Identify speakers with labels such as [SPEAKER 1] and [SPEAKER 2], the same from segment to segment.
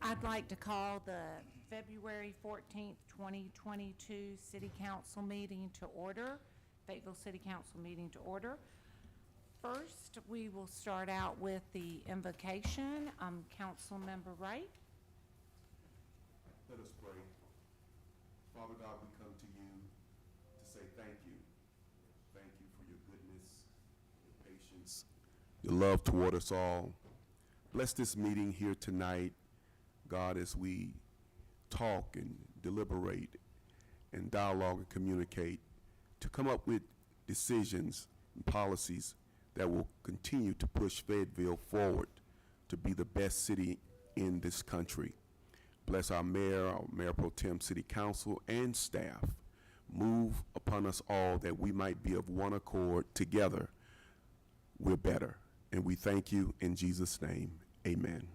[SPEAKER 1] I'd like to call the February 14th, 2022 City Council meeting to order, Fayetteville City Council meeting to order. First, we will start out with the invocation. Councilmember Wright.
[SPEAKER 2] Let us pray. Father God, we come to you to say thank you. Thank you for your goodness, your patience, your love toward us all. Bless this meeting here tonight, God, as we talk and deliberate and dialogue and communicate to come up with decisions and policies that will continue to push Fayetteville forward to be the best city in this country. Bless our Mayor Pro Tem City Council and staff. Move upon us all that we might be of one accord. Together, we're better. And we thank you in Jesus' name. Amen.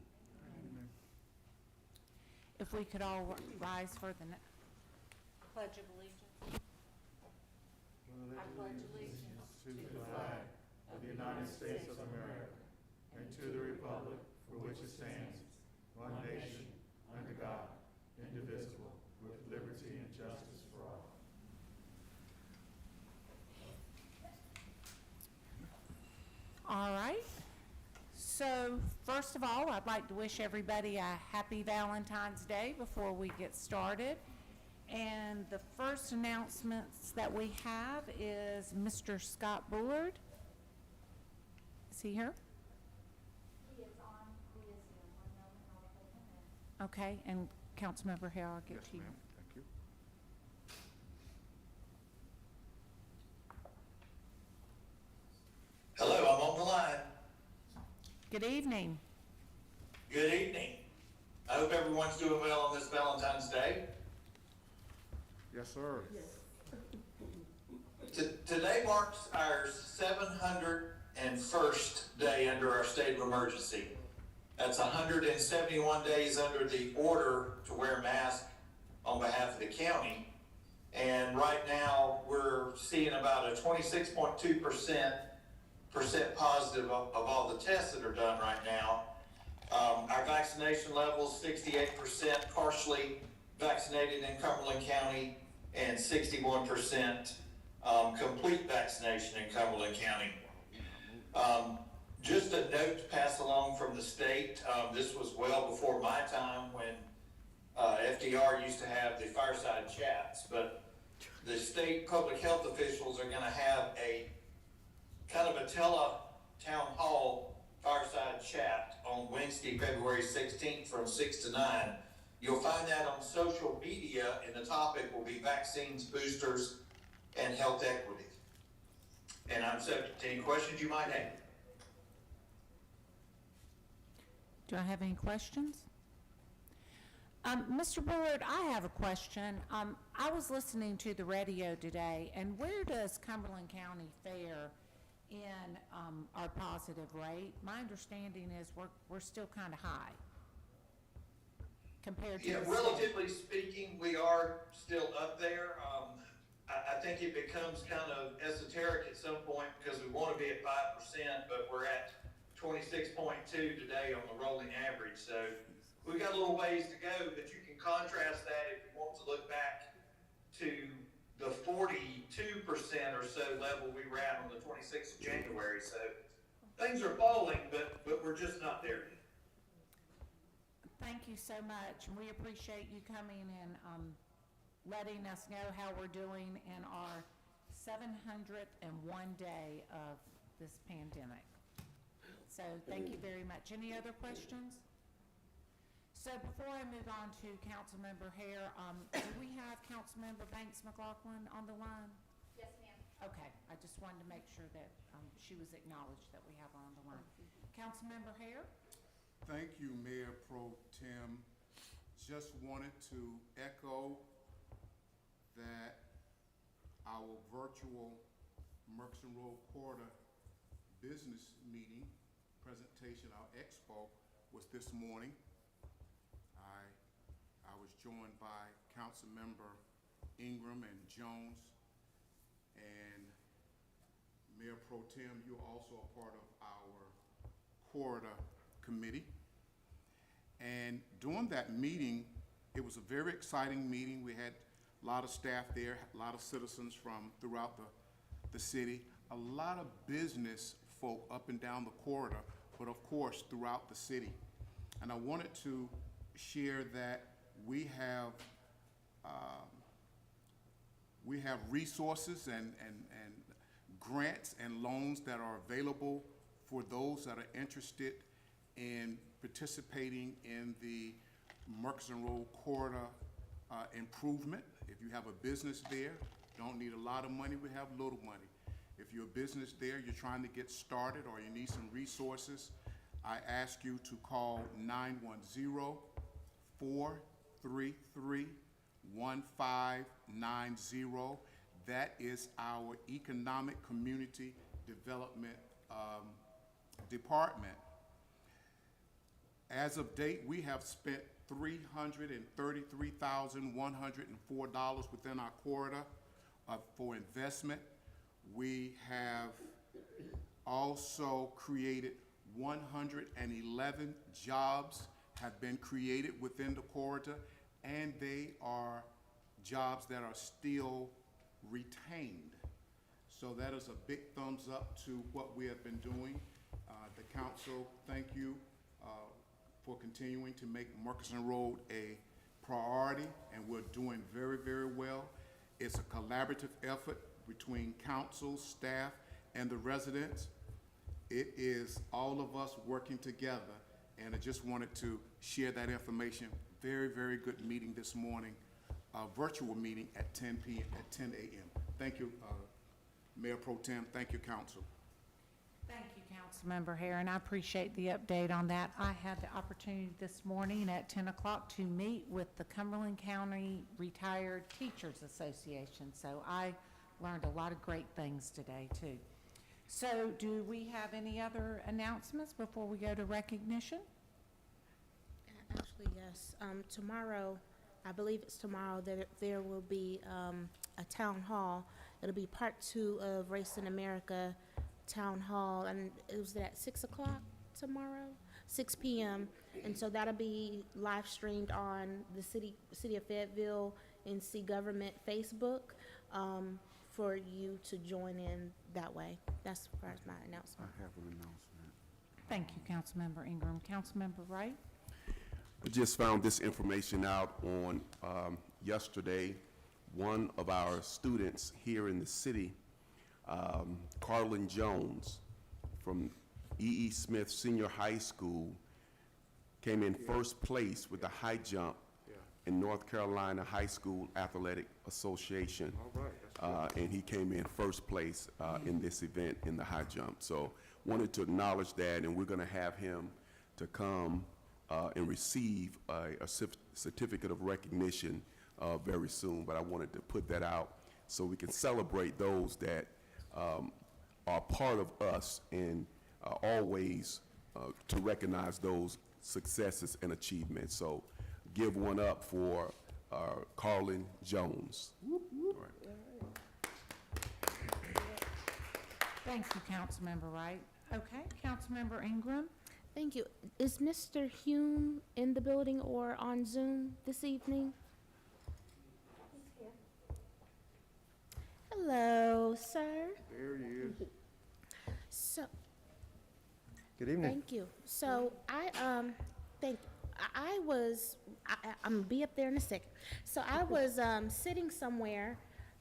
[SPEAKER 1] If we could all rise for the Pledge of Allegiance. I pledge allegiance
[SPEAKER 3] to the flag of the United States of America and to the republic for which it stands, one nation, under God, indivisible, with liberty and justice for all.
[SPEAKER 1] All right. So, first of all, I'd like to wish everybody a happy Valentine's Day before we get started. And the first announcements that we have is Mr. Scott Bullard. Is he here?
[SPEAKER 4] He is on. He is in. 1 moment. I'll put him in.
[SPEAKER 1] Okay, and Councilmember Hale, I'll get
[SPEAKER 2] Yes,
[SPEAKER 1] to you.
[SPEAKER 2] ma'am. Thank you.
[SPEAKER 5] Hello, I'm on the line.
[SPEAKER 1] Good evening.
[SPEAKER 5] Good evening. I hope everyone's doing well on this Valentine's Day.
[SPEAKER 3] Yes, sir.
[SPEAKER 5] Today marks our 701st day under our state of emergency. That's 171 days under the order to wear a mask on behalf of the county. And right now, we're seeing about a 26.2% positive of all the tests that are done right now. Our vaccination levels, 68% partially vaccinated in Cumberland County and 61% complete vaccination in Cumberland County. Just a note to pass along from the state, this was well before my time when FDR used to have the fireside chats, but the state public health officials are going to have a kind of a town hall fireside chat on Wednesday, February 16th from 6 to 9. You'll find that on social media, and the topic will be vaccines, boosters, and health equity. And I'm subject to any questions you might have.
[SPEAKER 1] Do I have any questions? Mr. Bullard, I have a question. I was listening to the radio today, and where does Cumberland County fare in our positive rate? My understanding is we're still kind of high compared to
[SPEAKER 5] Yeah,
[SPEAKER 1] the state.
[SPEAKER 5] relatively speaking, we are still up there. I think it becomes kind of esoteric at some point because we want to be at 5%, but we're at 26.2 today on the rolling average. So we've got a little ways to go, but you can contrast that if you want to look back to the 42% or so level we were at on the 26th of January. So things are falling, but we're just not there yet.
[SPEAKER 1] Thank you so much, and we appreciate you coming and letting us know how we're doing in our 701 day of this pandemic. So thank you very much. Any other questions? So before I move on to Councilmember Hare, do we have Councilmember Banks McLaughlin on the line?
[SPEAKER 4] Yes, ma'am.
[SPEAKER 1] Okay, I just wanted to make sure that she was acknowledged that we have her on the line. Councilmember Hare?
[SPEAKER 6] Thank you, Mayor Pro Tem. Just wanted to echo that our virtual Murchison Road Corridor business meeting presentation, our expo, was this morning. I was joined by Councilmember Ingram and Jones, and Mayor Pro Tem, you're also a part of our corridor committee. And during that meeting, it was a very exciting meeting. We had a lot of staff there, a lot of citizens from throughout the city, a lot of business folk up and down the corridor, but of course throughout the city. And I wanted to share that we have resources and grants and loans that are available for those that are interested in participating in the Murchison Road Corridor improvement. If you have a business there, don't need a lot of money, we have little money. If you're a business there, you're trying to get started or you need some resources, I ask you to call 910-433-1590. That is our Economic Community Development Department. As of date, we have spent $333,104 within our corridor for investment. We have also created 111 jobs have been created within the corridor, and they are jobs that are still retained. So that is a big thumbs up to what we have been doing. The council, thank you for continuing to make Murchison Road a priority, and we're doing very, very well. It's a collaborative effort between council, staff, and the residents. It is all of us working together, and I just wanted to share that information. Very, very good meeting this morning, virtual meeting at 10 a.m. Thank you, Mayor Pro Tem. Thank you, council.
[SPEAKER 1] Thank you, Councilmember Hare, and I appreciate the update on that. I had the opportunity this morning at 10 o'clock to meet with the Cumberland County Retired Teachers Association, so I learned a lot of great things today, too. So do we have any other announcements before we go to recognition?
[SPEAKER 7] Actually, yes. Tomorrow, I believe it's tomorrow, there will be a town hall. It'll be part 2 of Race in America Town Hall, and it was at 6 o'clock tomorrow, 6 p.m. And so that'll be live streamed on the City of Fayetteville NC Government Facebook for you to join in that way. That's as far as my announcement.
[SPEAKER 2] I have an announcement.
[SPEAKER 1] Thank you, Councilmember Ingram. Councilmember Wright?
[SPEAKER 2] I just found this information out on yesterday. One of our students here in the city Carlin Jones from E.E. Smith Senior High School came in first place with the high jump in North Carolina High School Athletic Association.
[SPEAKER 6] All right,
[SPEAKER 2] And he came in first place in this event in the high jump. So wanted to acknowledge that, and we're going to have him to come and receive a certificate of recognition very soon. But I wanted to put that out so we can celebrate those that are part of us, and always to recognize those successes and achievements. So give one up for Carlin Jones. All right.
[SPEAKER 1] Thank you, Councilmember Wright. Okay, Councilmember Ingram?
[SPEAKER 7] Thank you. Is Mr. Hume in the building or on Zoom this evening? Hello, sir.
[SPEAKER 6] There he is.
[SPEAKER 7] So,
[SPEAKER 8] Good evening.
[SPEAKER 7] thank you. So I'm gonna be up there in a second. So I was sitting somewhere,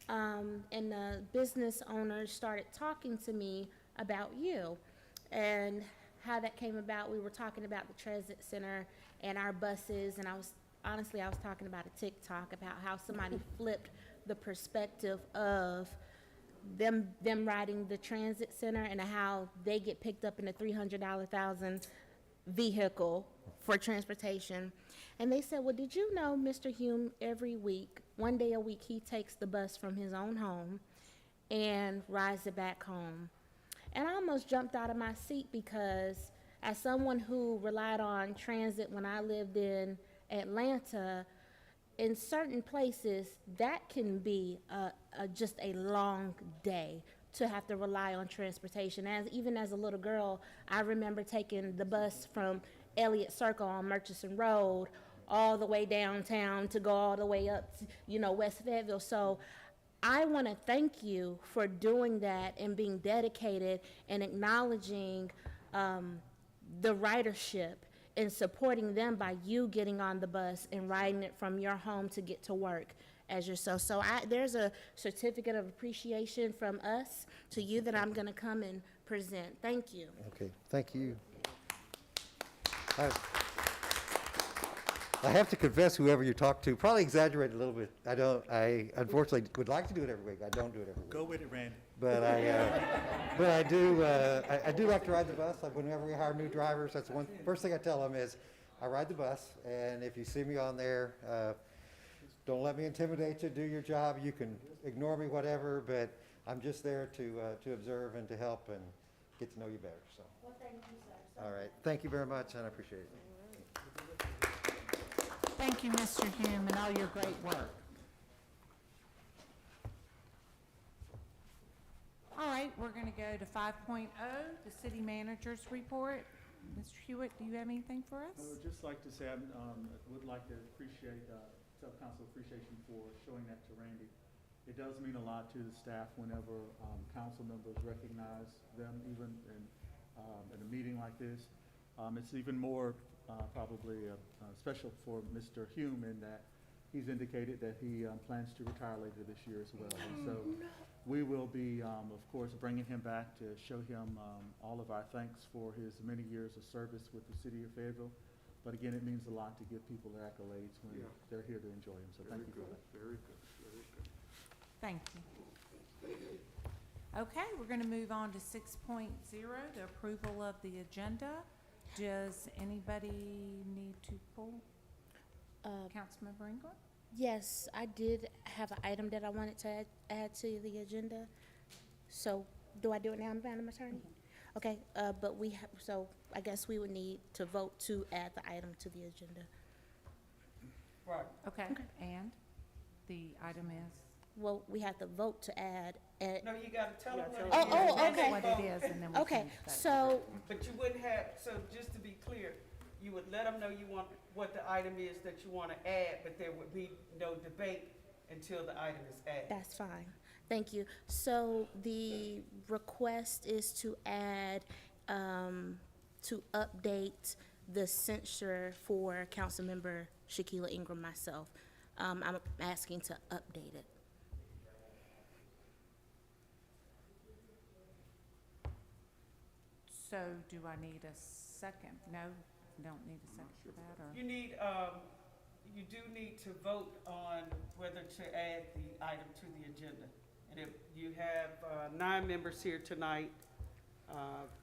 [SPEAKER 7] and the business owner started talking to me about you, and how that came about. We were talking about the transit center and our buses, and I was talking about a TikTok about how somebody flipped the perspective of them riding the transit center and how they get picked up in a $300,000 vehicle for transportation. And they said, well, did you know Mr. Hume, every week, one day a week, he takes the bus from his own home and rides it back home? And I almost jumped out of my seat, because as someone who relied on transit when I lived in Atlanta, in certain places, that can be just a long day to have to rely on transportation. Even as a little girl, I remember taking the bus from Elliott Circle on Murchison Road all the way downtown to go all the way up to, West Fayetteville. So I want to thank you for doing that and being dedicated and acknowledging the ridership and supporting them by you getting on the bus and riding it from your home to get to work as yourself. So there's a certificate of appreciation from us to you that I'm going to come and present. Thank you.
[SPEAKER 8] Okay, thank you. I have to confess, whoever you talk to probably exaggerated a little bit. I unfortunately would like to do it every week. I don't do it every week.
[SPEAKER 3] Go with it, Randy.
[SPEAKER 8] But I do like to ride the bus. Like, whenever we hire new drivers, that's the first thing I tell them is, I ride the bus, and if you see me on there, don't let me intimidate you. Do your job. You can ignore me, whatever, but I'm just there to observe and to help and get to know you better. So.
[SPEAKER 7] Well, thank you, sir.
[SPEAKER 8] All right. Thank you very much, and I appreciate it.
[SPEAKER 1] Thank you, Mr. Hume, and all your great work. All right, we're going to go to 5.0, the city manager's report. Mr. Hewitt, do you have anything for us?
[SPEAKER 3] I would just like to say, I would like to appreciate, tell council appreciation for showing that to Randy. It does mean a lot to the staff whenever council members recognize them, even in a meeting like this. It's even more probably special for Mr. Hume, in that he's indicated that he plans to retire later this year as well. And so we will be, of course, bringing him back to show him all of our thanks for his many years of service with the city of Fayetteville. But again, it means a lot to give people their accolades when they're here to enjoy him. So thank you for that.
[SPEAKER 6] Very good, very good.
[SPEAKER 1] Thank you. Okay, we're going to move on to 6.0, the approval of the agenda. Does anybody need to pull? Councilmember Ingram?
[SPEAKER 7] Yes, I did have an item that I wanted to add to the agenda. So, do I do it now, Madam Attorney? Okay, but so I guess we would need to vote to add the item to the agenda.
[SPEAKER 9] Right.
[SPEAKER 1] Okay, and the item is?
[SPEAKER 7] Well, we have to vote to add.
[SPEAKER 9] No, you gotta tell them what it is.
[SPEAKER 7] Oh,
[SPEAKER 9] and
[SPEAKER 7] okay.
[SPEAKER 9] then
[SPEAKER 1] What
[SPEAKER 9] vote.
[SPEAKER 1] it is, and then we
[SPEAKER 7] Okay,
[SPEAKER 1] can vote.
[SPEAKER 7] so,
[SPEAKER 9] But you wouldn't have, so just to be clear, you would let them know you want, what the item is that you wanna add, but there would be no debate until the item is added.
[SPEAKER 7] that's fine. Thank you. So the request is to add, to update the censure for Councilmember Shaquilla Ingram, myself. I'm asking to update it.
[SPEAKER 1] So do I need a second? No, don't need a second for that, or?
[SPEAKER 9] You need, you do need to vote on whether to add the item to the agenda. And if you have 9 members here tonight,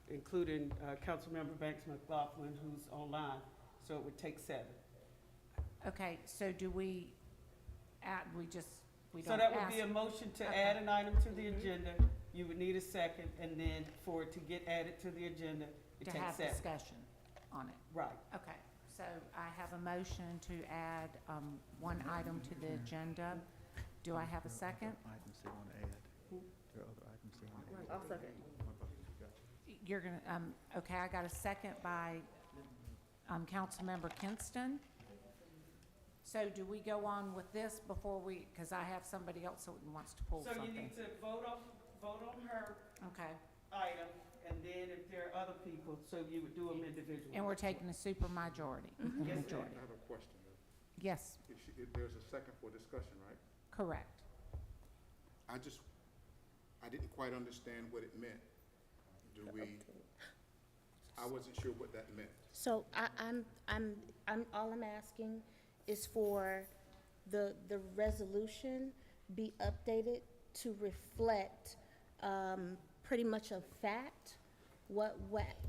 [SPEAKER 9] including Councilmember Banks McLaughlin, who's online, so it would take 7.
[SPEAKER 1] Okay, so do we add, we don't
[SPEAKER 9] So that would
[SPEAKER 1] ask?
[SPEAKER 9] be a motion to
[SPEAKER 1] Okay.
[SPEAKER 9] add an item to the agenda. You would need a second, and then for it to get added to the agenda, it
[SPEAKER 1] To
[SPEAKER 9] takes
[SPEAKER 1] have
[SPEAKER 9] 7.
[SPEAKER 1] discussion on it.
[SPEAKER 9] Right.
[SPEAKER 1] Okay, so I have a motion to add one item to the agenda. Do I have a second?
[SPEAKER 3] Items they want to add. There are other items they want to add.
[SPEAKER 9] I'll second.
[SPEAKER 1] You're gonna, okay, I got a second by Councilmember Kinston. So do we go on with this before we, because I have somebody else that wants to pull
[SPEAKER 9] So you
[SPEAKER 1] something.
[SPEAKER 9] need to vote on her
[SPEAKER 1] Okay,
[SPEAKER 9] item, and then if there are other people, so you would do them individually.
[SPEAKER 1] and we're taking a super majority.
[SPEAKER 9] Yes, ma'am.
[SPEAKER 1] Majority.
[SPEAKER 3] I have a question, though.
[SPEAKER 1] Yes,
[SPEAKER 3] If there's a second for discussion, right?
[SPEAKER 1] correct.
[SPEAKER 6] I didn't quite understand what it meant. I wasn't sure what that meant.
[SPEAKER 7] So all I'm asking is for the resolution be updated to reflect, pretty much a fact, what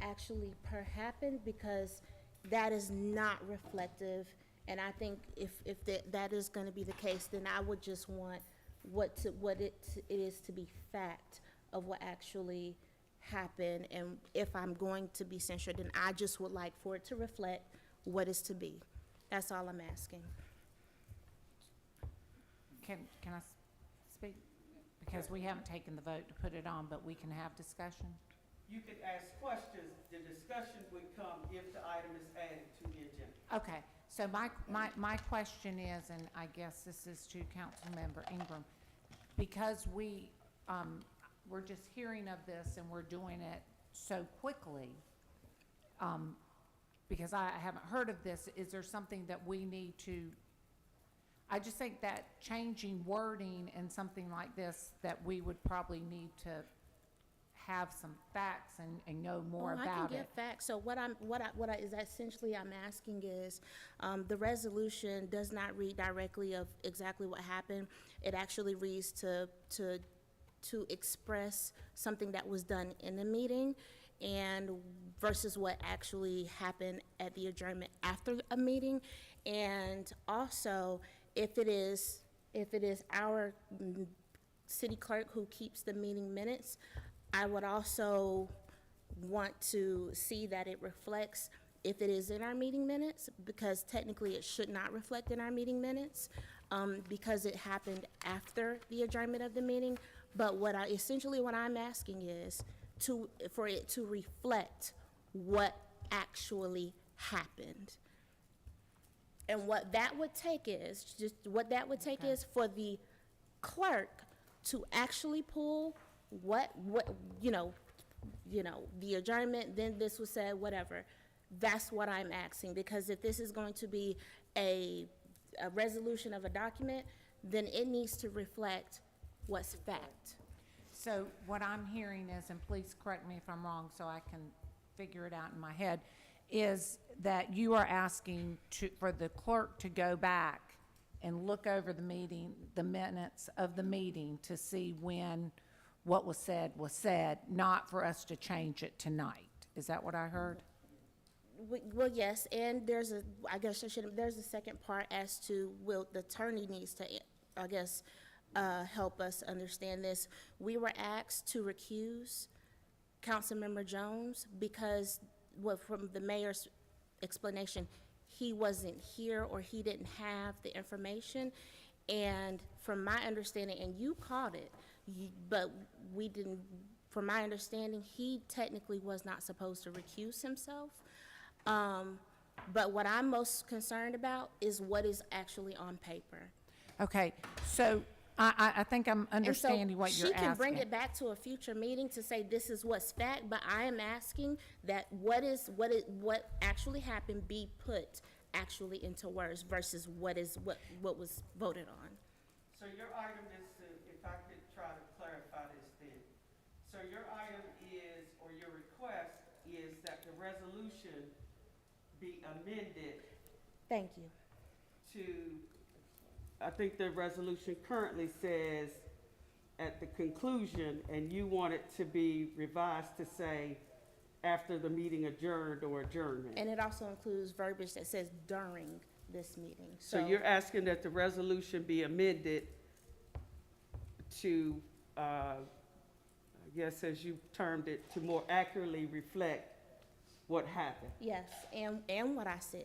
[SPEAKER 7] actually happened, because that is not reflective. And I think if that is gonna be the case, then I would just want what it is to be fact of what actually happened. And if I'm going to be censured, then I just would like for it to reflect what is to be. That's all I'm asking.
[SPEAKER 1] Can I speak? Because we haven't taken the vote to put it on, but we can have discussion.
[SPEAKER 9] You could ask questions. The discussion would come if the item is added to the agenda.
[SPEAKER 1] Okay, so my question is, and I guess this is to Councilmember Ingram, because we're just hearing of this and we're doing it so quickly, because I haven't heard of this, is there something that we need to, I just think that changing wording and something like this, that we would probably need to have some facts and know more
[SPEAKER 7] I
[SPEAKER 1] about
[SPEAKER 7] can
[SPEAKER 1] it.
[SPEAKER 7] get facts. So what is essentially I'm asking is, the resolution does not read directly of exactly what happened. It actually reads to express something that was done in the meeting and versus what actually happened at the adjournment after a meeting. And also, if it is our city clerk who keeps the meeting minutes, I would also want to see that it reflects if it is in our meeting minutes, because technically it should not reflect in our meeting minutes, because it happened after the adjournment of the meeting. But what I'm asking is for it to reflect what actually happened. And what that would take is, is for the clerk to actually pull what, the adjournment, then this was said, whatever. That's what I'm asking, because if this is going to be a resolution of a document, then it needs to reflect what's fact.
[SPEAKER 1] So what I'm hearing is, and please correct me if I'm wrong so I can figure it out in my head, is that you are asking for the clerk to go back and look over the minutes of the meeting to see when what was said, not for us to change it tonight. Is that what I heard?
[SPEAKER 7] Well, yes, and there's a second part as to, the attorney needs to, I guess, help us understand this. We were asked to recuse Councilmember Jones because, from the mayor's explanation, he wasn't here or he didn't have the information. And from my understanding, and you caught it, but we didn't, from my understanding, he technically was not supposed to recuse himself. But what I'm most concerned about is what is actually on paper.
[SPEAKER 1] Okay, so I think I'm understanding what you're asking.
[SPEAKER 7] She can bring it back to a future meeting to say this is what's fact, but I am asking that what actually happened be put actually into words versus what was voted on.
[SPEAKER 9] So your item is, if I could try to clarify this then. So your item is, or your request is that the resolution be amended
[SPEAKER 7] Thank you.
[SPEAKER 9] to, I think the resolution currently says at the conclusion, and you want it to be revised to say after the meeting adjourned or adjournment.
[SPEAKER 7] And it also includes verbiage that says during this meeting.
[SPEAKER 9] So you're asking that the resolution be amended to, I guess as you termed it, to more accurately reflect what happened.
[SPEAKER 7] Yes, and what I said.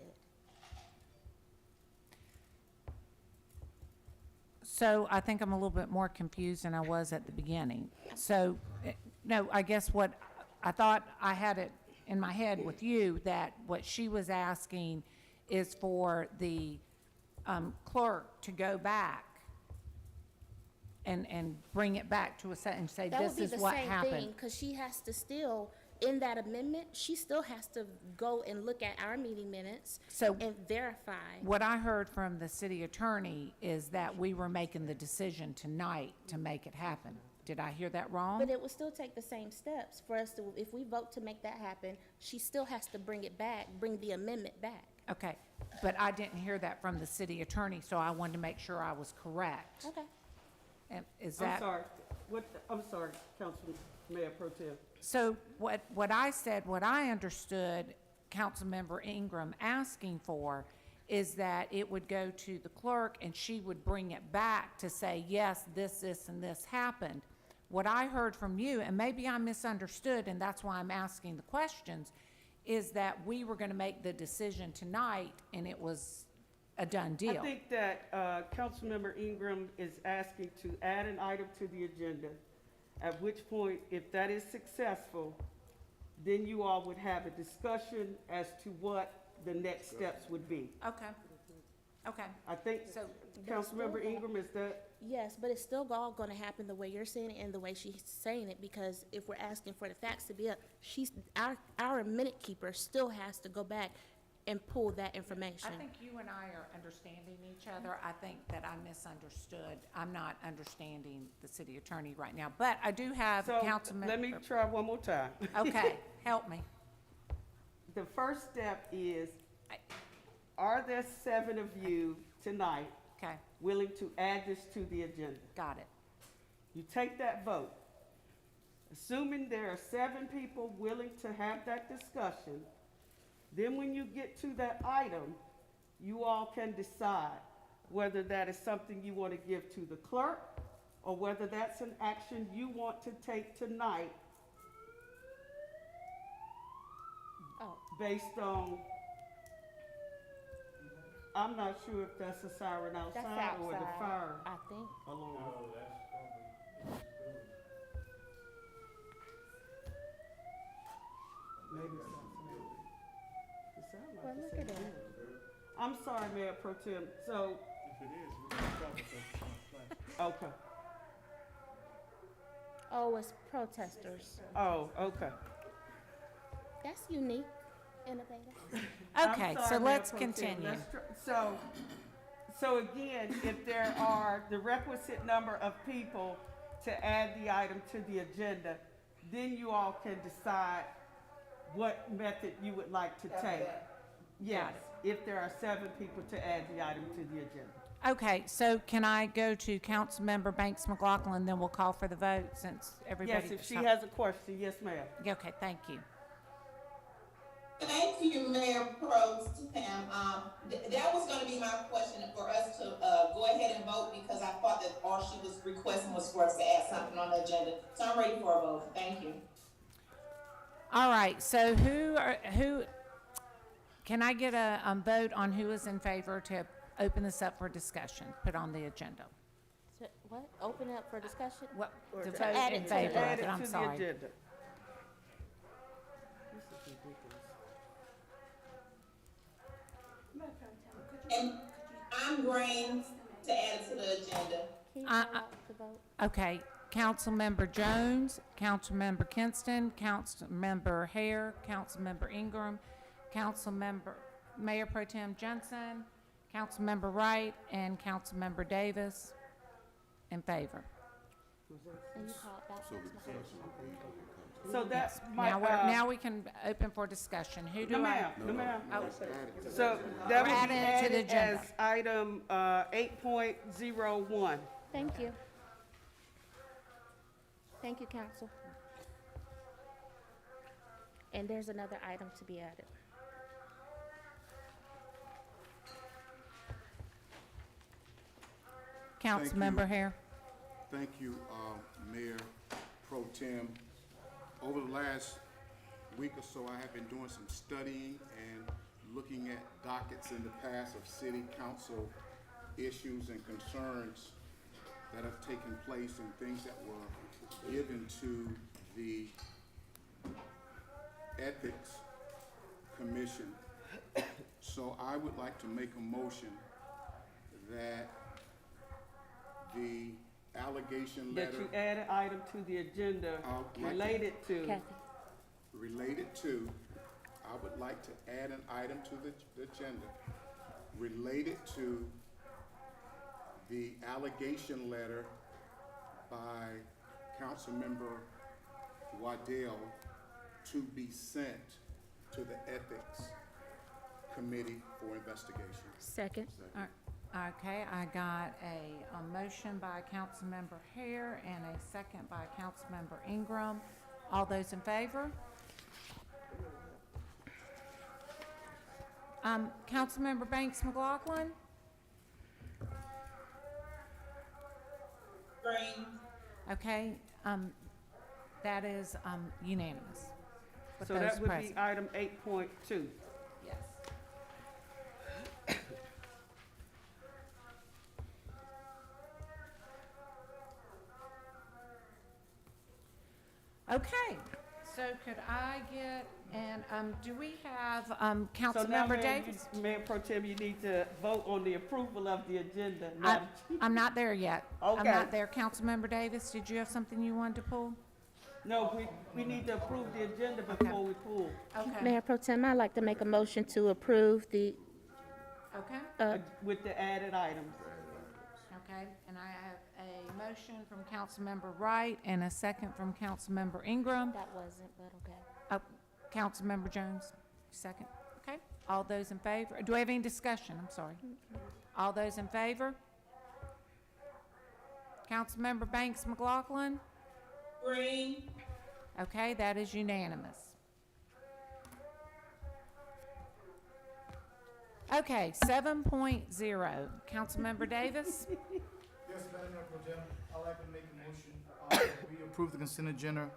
[SPEAKER 1] So I think I'm a little bit more confused than I was at the beginning. So, no, I guess what, I thought I had it in my head with you, that what she was asking is for the clerk to go back and bring it back to a set and say,
[SPEAKER 7] That would
[SPEAKER 1] this
[SPEAKER 7] be
[SPEAKER 1] is
[SPEAKER 7] the
[SPEAKER 1] what
[SPEAKER 7] same
[SPEAKER 1] happened.
[SPEAKER 7] thing, because she has to still, in that amendment, she still has to go and look at our meeting minutes
[SPEAKER 1] So
[SPEAKER 7] and verify.
[SPEAKER 1] what I heard from the city attorney is that we were making the decision tonight to make it happen. Did I hear that wrong?
[SPEAKER 7] But it would still take the same steps for us to, if we vote to make that happen, she still has to bring it back, bring the amendment back.
[SPEAKER 1] Okay, but I didn't hear that from the city attorney, so I wanted to make sure I was correct.
[SPEAKER 7] Okay.
[SPEAKER 1] And is
[SPEAKER 9] I'm
[SPEAKER 1] that?
[SPEAKER 9] sorry, I'm sorry, Councilman Mayor Pro Tem.
[SPEAKER 1] So what I said, what I understood Councilmember Ingram asking for is that it would go to the clerk and she would bring it back to say, yes, this, and this happened. What I heard from you, and maybe I misunderstood, and that's why I'm asking the questions, is that we were gonna make the decision tonight and it was a done deal.
[SPEAKER 9] I think that Councilmember Ingram is asking to add an item to the agenda, at which point, if that is successful, then you all would have a discussion as to what the next steps would be.
[SPEAKER 1] Okay, okay.
[SPEAKER 9] I think,
[SPEAKER 1] So
[SPEAKER 9] Councilmember Ingram, is that,
[SPEAKER 7] Yes, but it's still all gonna happen the way you're saying it and the way she's saying it, because if we're asking for the facts to be up, our minute keeper still has to go back and pull that information.
[SPEAKER 1] I think you and I are understanding each other. I think that I misunderstood. I'm not understanding the city attorney right now, but I do have
[SPEAKER 9] so,
[SPEAKER 1] Councilman.
[SPEAKER 9] let me try one more time.
[SPEAKER 1] Okay, help me.
[SPEAKER 9] The first step is, are there 7 of you tonight
[SPEAKER 1] Okay,
[SPEAKER 9] willing to add this to the agenda?
[SPEAKER 1] got it.
[SPEAKER 9] You take that vote. Assuming there are 7 people willing to have that discussion, then when you get to that item, you all can decide whether that is something you want to give to the clerk or whether that's an action you want to take tonight
[SPEAKER 7] Oh,
[SPEAKER 9] based on, I'm not sure if that's a siren
[SPEAKER 7] that's
[SPEAKER 9] outside or the
[SPEAKER 7] outside,
[SPEAKER 9] fire
[SPEAKER 7] I think.
[SPEAKER 9] alarm. Maybe something. It sounds like
[SPEAKER 7] Well,
[SPEAKER 9] the
[SPEAKER 7] look
[SPEAKER 9] same
[SPEAKER 7] at that.
[SPEAKER 9] thing. I'm sorry, Mayor Pro Tem, so,
[SPEAKER 3] If it is, we can talk about it.
[SPEAKER 9] okay,
[SPEAKER 7] Oh, it's protesters.
[SPEAKER 9] oh, okay.
[SPEAKER 7] That's unique, innovative.
[SPEAKER 1] Okay,
[SPEAKER 9] I'm sorry,
[SPEAKER 1] so
[SPEAKER 9] Mayor
[SPEAKER 1] let's
[SPEAKER 9] Pro Tem.
[SPEAKER 1] continue.
[SPEAKER 9] So again, if there are the requisite number of people to add the item to the agenda, then you all can decide what method you would like to take. Yes, if there are 7 people to add the item to the agenda.
[SPEAKER 1] Okay, so can I go to Councilmember Banks McLaughlin, then we'll call for the vote since everybody.
[SPEAKER 9] Yes, if she has a question, yes, ma'am.
[SPEAKER 1] Okay, thank you.
[SPEAKER 10] Thank you, Mayor Pro Tem. That was gonna be my question for us to, go ahead and vote, because I thought that all she was requesting was for us to add something on the agenda. So I'm ready for a vote. Thank you.
[SPEAKER 1] All right, so who, can I get a vote on who is in favor to open this up for discussion, put on the agenda?
[SPEAKER 7] So, what, open it up for discussion?
[SPEAKER 1] What,
[SPEAKER 9] Or
[SPEAKER 1] to
[SPEAKER 9] to
[SPEAKER 1] vote
[SPEAKER 7] add
[SPEAKER 1] in
[SPEAKER 7] it to
[SPEAKER 1] favor
[SPEAKER 7] the-
[SPEAKER 1] of
[SPEAKER 9] Add
[SPEAKER 1] it,
[SPEAKER 9] it
[SPEAKER 1] I'm
[SPEAKER 9] to the
[SPEAKER 1] sorry.
[SPEAKER 9] agenda. This is ridiculous.
[SPEAKER 10] And I'm green to add it to the agenda.
[SPEAKER 7] Can you
[SPEAKER 1] I-
[SPEAKER 7] call out the vote?
[SPEAKER 1] Okay, Councilmember Jones, Councilmember Kinston, Councilmember Hare, Councilmember Ingram, Councilmember, Mayor Pro Tem Jensen, Councilmember Wright, and Councilmember Davis in favor.
[SPEAKER 7] And you call it back.
[SPEAKER 2] So the discussion will be when it comes to.
[SPEAKER 9] So that might,
[SPEAKER 1] Now we can open for discussion. Who
[SPEAKER 9] no
[SPEAKER 1] do I?
[SPEAKER 9] ma'am, no ma'am.
[SPEAKER 1] Oh,
[SPEAKER 9] So that
[SPEAKER 1] We're
[SPEAKER 9] would be
[SPEAKER 1] adding it to the
[SPEAKER 9] added
[SPEAKER 1] agenda.
[SPEAKER 9] as item 8.01.
[SPEAKER 7] Thank you. Thank you, council. And there's another item to be added.
[SPEAKER 1] Councilmember Hare.
[SPEAKER 6] Thank you, Mayor Pro Tem. Over the last week or so, I have been doing some studying and looking at dockets in the past of city council issues and concerns that have taken place and things that were given to the Ethics Commission. So I would like to make a motion that the allegation
[SPEAKER 9] That
[SPEAKER 6] letter
[SPEAKER 9] you add an item to the agenda
[SPEAKER 6] Okay.
[SPEAKER 9] related to,
[SPEAKER 7] Kathy.
[SPEAKER 6] related to, I would like to add an item to the agenda related to the allegation letter by Councilmember Waddell to be sent to the Ethics Committee for investigation.
[SPEAKER 7] Second.
[SPEAKER 1] Okay, I got a motion by Councilmember Hare and a second by Councilmember Ingram. All those in favor? Councilmember Banks McLaughlin?
[SPEAKER 10] Green.
[SPEAKER 1] Okay, that is unanimous. with
[SPEAKER 9] so
[SPEAKER 1] those
[SPEAKER 9] that would be
[SPEAKER 1] present.
[SPEAKER 9] item 8.2.
[SPEAKER 1] Yes. Okay, so could I get, and, do we have,
[SPEAKER 9] So now,
[SPEAKER 1] Councilmember
[SPEAKER 9] Mayor,
[SPEAKER 1] Davis?
[SPEAKER 9] Mayor Pro Tem, you need to vote on the approval of the agenda.
[SPEAKER 1] I-
[SPEAKER 9] not-
[SPEAKER 1] I'm not there yet. I'm
[SPEAKER 9] Okay.
[SPEAKER 1] not there. Councilmember Davis, did you have something you wanted to pull?
[SPEAKER 9] No, we need to approve the agenda before we pull.
[SPEAKER 1] Okay.
[SPEAKER 7] Mayor Pro Tem, I'd like to make a motion to approve the,
[SPEAKER 1] Okay,
[SPEAKER 9] With the added items.
[SPEAKER 1] okay, and I have a motion from Councilmember Wright and a second from Councilmember Ingram.
[SPEAKER 7] that wasn't, but okay.
[SPEAKER 1] Oh, Councilmember Jones, second. Okay, all those in favor? Do we have any discussion? I'm sorry. All those in favor? Councilmember Banks McLaughlin?
[SPEAKER 10] Green.
[SPEAKER 1] Okay, that is unanimous. Okay, 7.0, Councilmember Davis?
[SPEAKER 3] Yes, Madam Mayor Pro Tem, I'd like to make a motion, that we approve the consent agenda,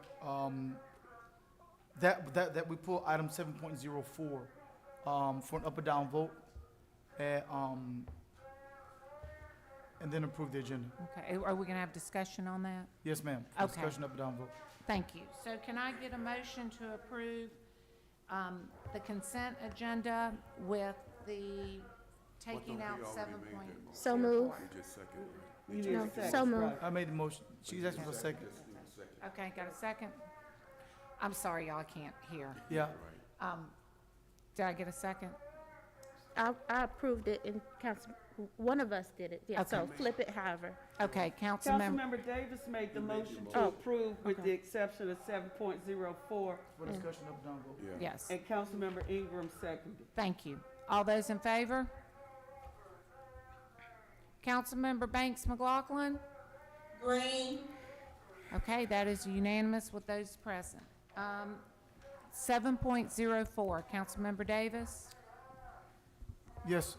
[SPEAKER 3] that we pull item 7.04, for an up or down vote, and then approve the agenda.
[SPEAKER 1] Okay, are we gonna have discussion on that?
[SPEAKER 3] Yes, ma'am. For
[SPEAKER 1] Okay.
[SPEAKER 3] discussion up or down vote.
[SPEAKER 1] Thank you. So can I get a motion to approve the consent agenda with the taking out
[SPEAKER 2] He already
[SPEAKER 1] 7
[SPEAKER 2] made
[SPEAKER 1] point?
[SPEAKER 2] that motion.
[SPEAKER 7] So move.
[SPEAKER 2] They just second, right?
[SPEAKER 9] You need
[SPEAKER 7] No,
[SPEAKER 9] a second.
[SPEAKER 7] so moved.
[SPEAKER 9] Right.
[SPEAKER 3] I made the motion. She's asking for a second.
[SPEAKER 2] Just need a second,
[SPEAKER 1] Okay, got a second? I'm sorry, y'all, I can't hear.
[SPEAKER 3] Yeah.
[SPEAKER 2] right?
[SPEAKER 1] Did I get a second?
[SPEAKER 7] I approved it in council, one of us did it, yeah, so
[SPEAKER 1] Okay.
[SPEAKER 7] flip it however.
[SPEAKER 1] Okay, Councilmember,
[SPEAKER 9] Councilmember Davis made the motion
[SPEAKER 7] Oh.
[SPEAKER 9] to approve with
[SPEAKER 7] Okay.
[SPEAKER 9] the exception of 7.04,
[SPEAKER 3] For discussion up or down vote.
[SPEAKER 2] Yeah.
[SPEAKER 1] yes,
[SPEAKER 9] and Councilmember Ingram seconded.
[SPEAKER 1] thank you. All those in favor? Councilmember Banks McLaughlin?
[SPEAKER 10] Green.
[SPEAKER 1] Okay, that is unanimous with those present. 7.04, Councilmember Davis?
[SPEAKER 3] Yes.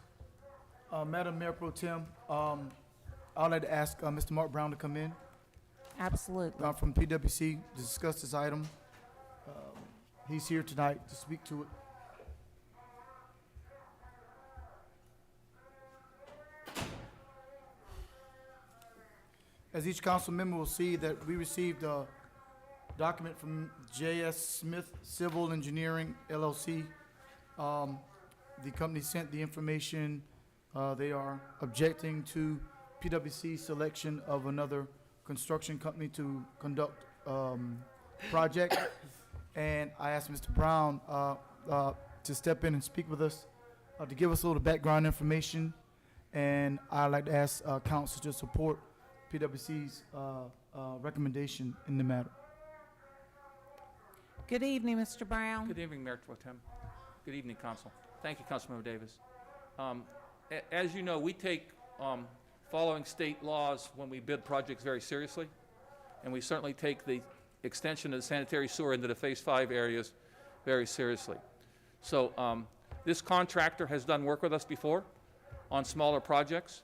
[SPEAKER 3] Madam Mayor Pro Tem, I'd like to ask Mr. Mark Brown to come in
[SPEAKER 1] Absolutely.
[SPEAKER 3] from PWC to discuss this item. He's here tonight to speak to it. As each council member will see that we received a document from J.S. Smith Civil Engineering LLC. The company sent the information. They are objecting to PWC's selection of another construction company to conduct project. And I asked Mr. Brown to step in and speak with us, to give us a little background information. And I'd like to ask council to support PwC's recommendation in the matter.
[SPEAKER 1] Good evening, Mr. Brown.
[SPEAKER 11] Good evening, Mayor Pro Tem. Good evening, Council. Thank you, Councilmember Davis. As you know, we take following state laws when we bid projects very seriously, and we certainly take the extension of the sanitary sewer into the Phase 5 areas very seriously. So this contractor has done work with us before on smaller projects,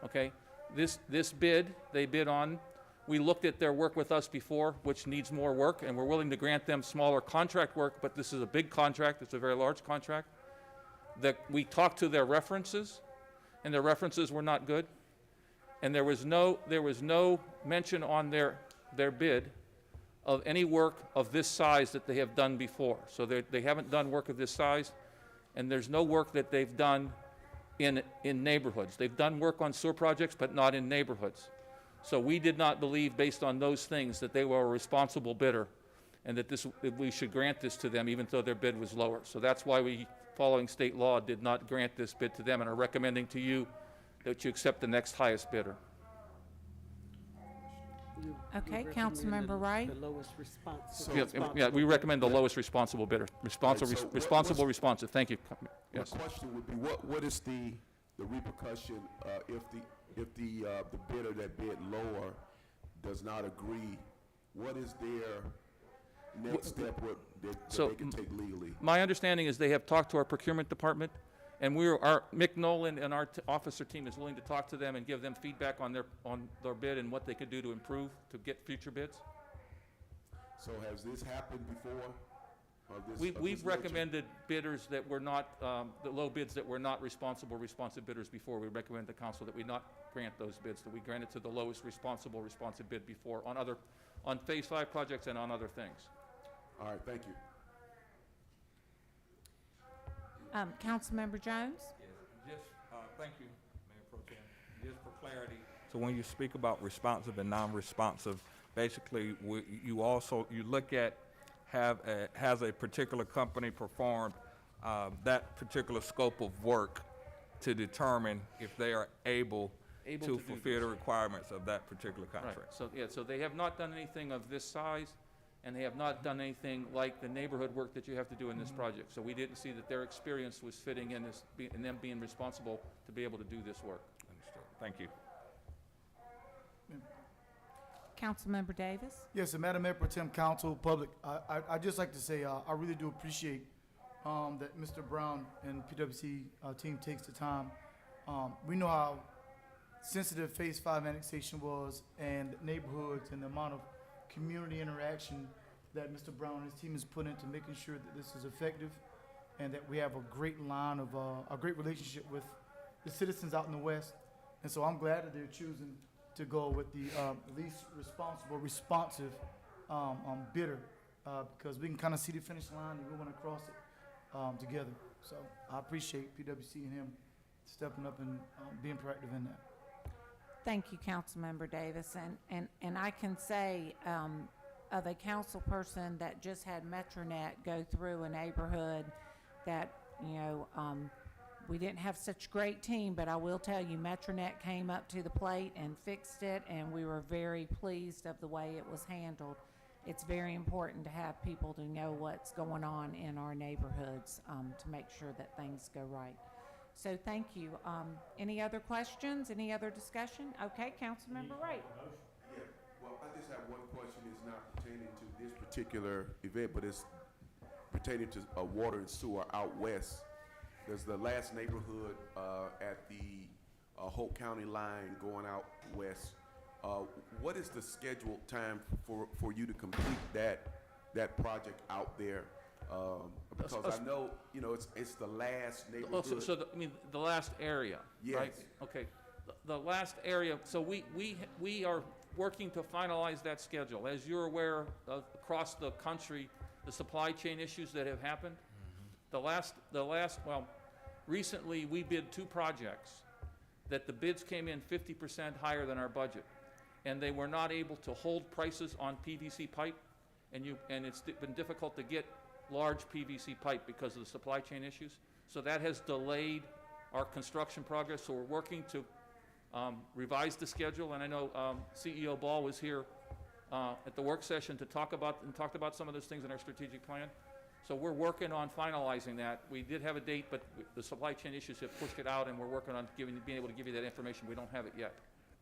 [SPEAKER 11] okay? This bid, they bid on, we looked at their work with us before, which needs more work, and we're willing to grant them smaller contract work, but this is a big contract, it's a very large contract. That we talked to their references, and their references were not good. And there was no mention on their bid of any work of this size that they have done before. So they haven't done work of this size, and there's no work that they've done in neighborhoods. They've done work on sewer projects, but not in neighborhoods. So we did not believe, based on those things, that they were a responsible bidder, and that we should grant this to them, even though their bid was lower. So that's why we, following state law, did not grant this bid to them, and are recommending to you that you accept the next highest bidder.
[SPEAKER 1] Okay, Councilmember Wright.
[SPEAKER 9] The lowest responsible.
[SPEAKER 11] Yeah, we recommend the lowest responsible bidder. Responsible, responsive. Thank you. Yes.
[SPEAKER 2] My question would be, what is the repercussion if the bidder that bid lower does not agree? What is their next step that they can take legally?
[SPEAKER 11] My understanding is they have talked to our procurement department, and Mick Nolan and our officer team is willing to talk to them and give them feedback on their bid and what they could do to improve to get future bids.
[SPEAKER 2] So has this happened before?
[SPEAKER 11] We've recommended bidders that were not, the low bids that were not responsive bidders before. We recommend to council that we not grant those bids, that we grant it to the lowest responsive bid before on Phase 5 projects and on other things.
[SPEAKER 2] All right, thank you.
[SPEAKER 1] Councilmember Jones?
[SPEAKER 12] Just, thank you, Mayor Pro Tem. Just for clarity, so when you speak about responsive and non-responsive, basically, you look at, has a particular company performed that particular scope of work to determine if they are able to fulfill the requirements of that particular contract.
[SPEAKER 11] Right. So they have not done anything of this size, and they have not done anything like the neighborhood work that you have to do in this project. So we didn't see that their experience was fitting in this, in them being responsible to be able to do this work.
[SPEAKER 12] Understood. Thank you.
[SPEAKER 1] Councilmember Davis?
[SPEAKER 3] Yes, and Madam Mayor Pro Tem, Council, public, I'd just like to say I really do appreciate that Mr. Brown and PwC team takes the time. We know how sensitive Phase 5 annexation was, and neighborhoods, and the amount of community interaction that Mr. Brown and his team has put into making sure that this is effective, and that we have a great line of a great relationship with the citizens out in the West. And so I'm glad that they're choosing to go with the least responsive bidder, because we can kind of see the finish line and we want to cross it together. So I appreciate PwC and him stepping up and being proactive in that.
[SPEAKER 1] Thank you, Councilmember Davis. And I can say, of a council person that just had Metronet go through a neighborhood that, we didn't have such a great team, but I will tell you, Metronet came up to the plate and fixed it, and we were very pleased of the way it was handled. It's very important to have people to know what's going on in our neighborhoods to make sure that things go right. So thank you. Any other questions? Any other discussion? Okay, Councilmember Wright.
[SPEAKER 2] Yeah, well, I just have one question. It's not pertaining to this particular event, but it's pertaining to water and sewer out west. There's the last neighborhood at the Hope County line going out west. What is the scheduled time for you to complete that project out there? Because I know, it's the last neighborhood.
[SPEAKER 11] The last area,
[SPEAKER 2] Yes.
[SPEAKER 11] right? Okay, the last area, so we are working to finalize that schedule. As you're aware, across the country, the supply chain issues that have happened. Recently we bid 2 projects that the bids came in 50% higher than our budget, and they were not able to hold prices on PVC pipe, and it's been difficult to get large PVC pipe because of the supply chain issues. So that has delayed our construction progress. So we're working to revised the schedule, and I know CEO Ball was here at the work session to talked about some of those things in our strategic plan. So we're working on finalizing that. We did have a date, but the supply chain issues have pushed it out, and we're working on being able to give you that information. We don't have it yet.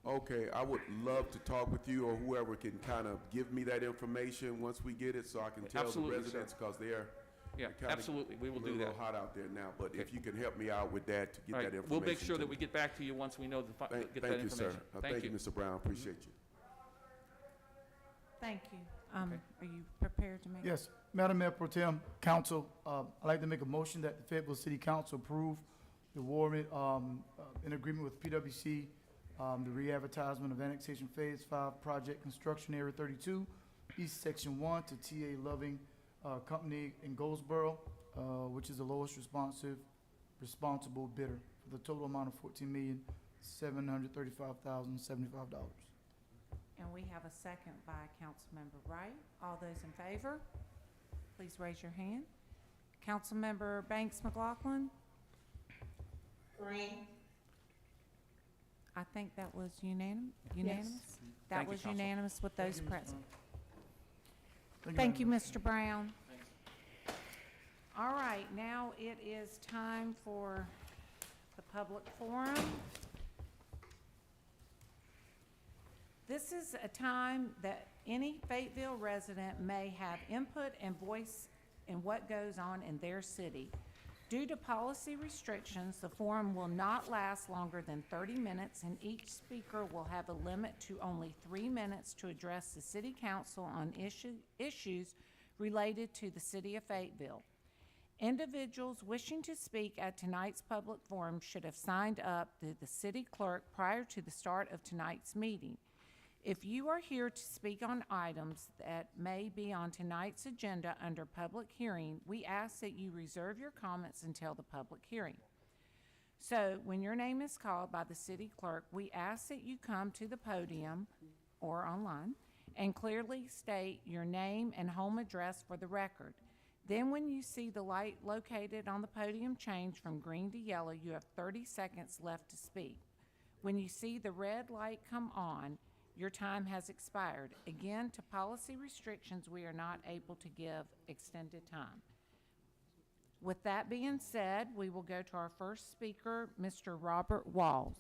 [SPEAKER 2] Okay, I would love to talk with you or whoever can kind of give me that information once we get it so I can tell
[SPEAKER 11] Absolutely,
[SPEAKER 2] the residents because they're
[SPEAKER 11] Yeah,
[SPEAKER 2] kinda
[SPEAKER 11] absolutely, we will
[SPEAKER 2] a
[SPEAKER 11] do
[SPEAKER 2] little
[SPEAKER 11] that.
[SPEAKER 2] hot out there now, but if you can help me out with that to get
[SPEAKER 11] All
[SPEAKER 2] that
[SPEAKER 11] right,
[SPEAKER 2] information.
[SPEAKER 11] we'll make sure
[SPEAKER 2] to
[SPEAKER 11] that
[SPEAKER 2] me.
[SPEAKER 11] we get back to you once we know get that
[SPEAKER 2] Thank you, sir.
[SPEAKER 11] information.
[SPEAKER 2] Thank you, Mr. Brown, appreciate you.
[SPEAKER 1] Thank you.
[SPEAKER 11] Okay.
[SPEAKER 1] Are you prepared to make?
[SPEAKER 3] Yes, Madam Mayor Pro Tem, Council, I'd like to make a motion that the Fayetteville City Council approve the award, in agreement with PwC, the re-advertisement of annexation Phase 5 project construction area 32, East Section 1 to TA Loving Company in Goldsboro, which is the lowest responsible bidder for the total amount of $14,735,075.
[SPEAKER 1] And we have a second by Councilmember Wright. All those in favor, please raise your hand. Councilmember Banks McLaughlin?
[SPEAKER 10] Green.
[SPEAKER 1] I think that was unanimous? That
[SPEAKER 11] Thank you,
[SPEAKER 1] was
[SPEAKER 11] Council.
[SPEAKER 1] unanimous with those present.
[SPEAKER 3] Thank
[SPEAKER 1] Thank you,
[SPEAKER 3] Madam
[SPEAKER 1] Mr. Brown. All right, now it is time for the public forum. This is a time that any Fayetteville resident may have input and voice in what goes on in their city. Due to policy restrictions, the forum will not last longer than 30 minutes, and each speaker will have a limit to only 3 minutes to address the city council on issues related to the city of Fayetteville. Individuals wishing to speak at tonight's public forum should have signed up to the city clerk prior to the start of tonight's meeting. If you are here to speak on items that may be on tonight's agenda under public hearing, we ask that you reserve your comments until the public hearing. So when your name is called by the city clerk, we ask that you come to the podium or online and clearly state your name and home address for the record. Then when you see the light located on the podium change from green to yellow, you have 30 seconds left to speak. When you see the red light come on, your time has expired. Again, to policy restrictions, we are not able to give extended time. With that being said, we will go to our first speaker, Mr. Robert Walls.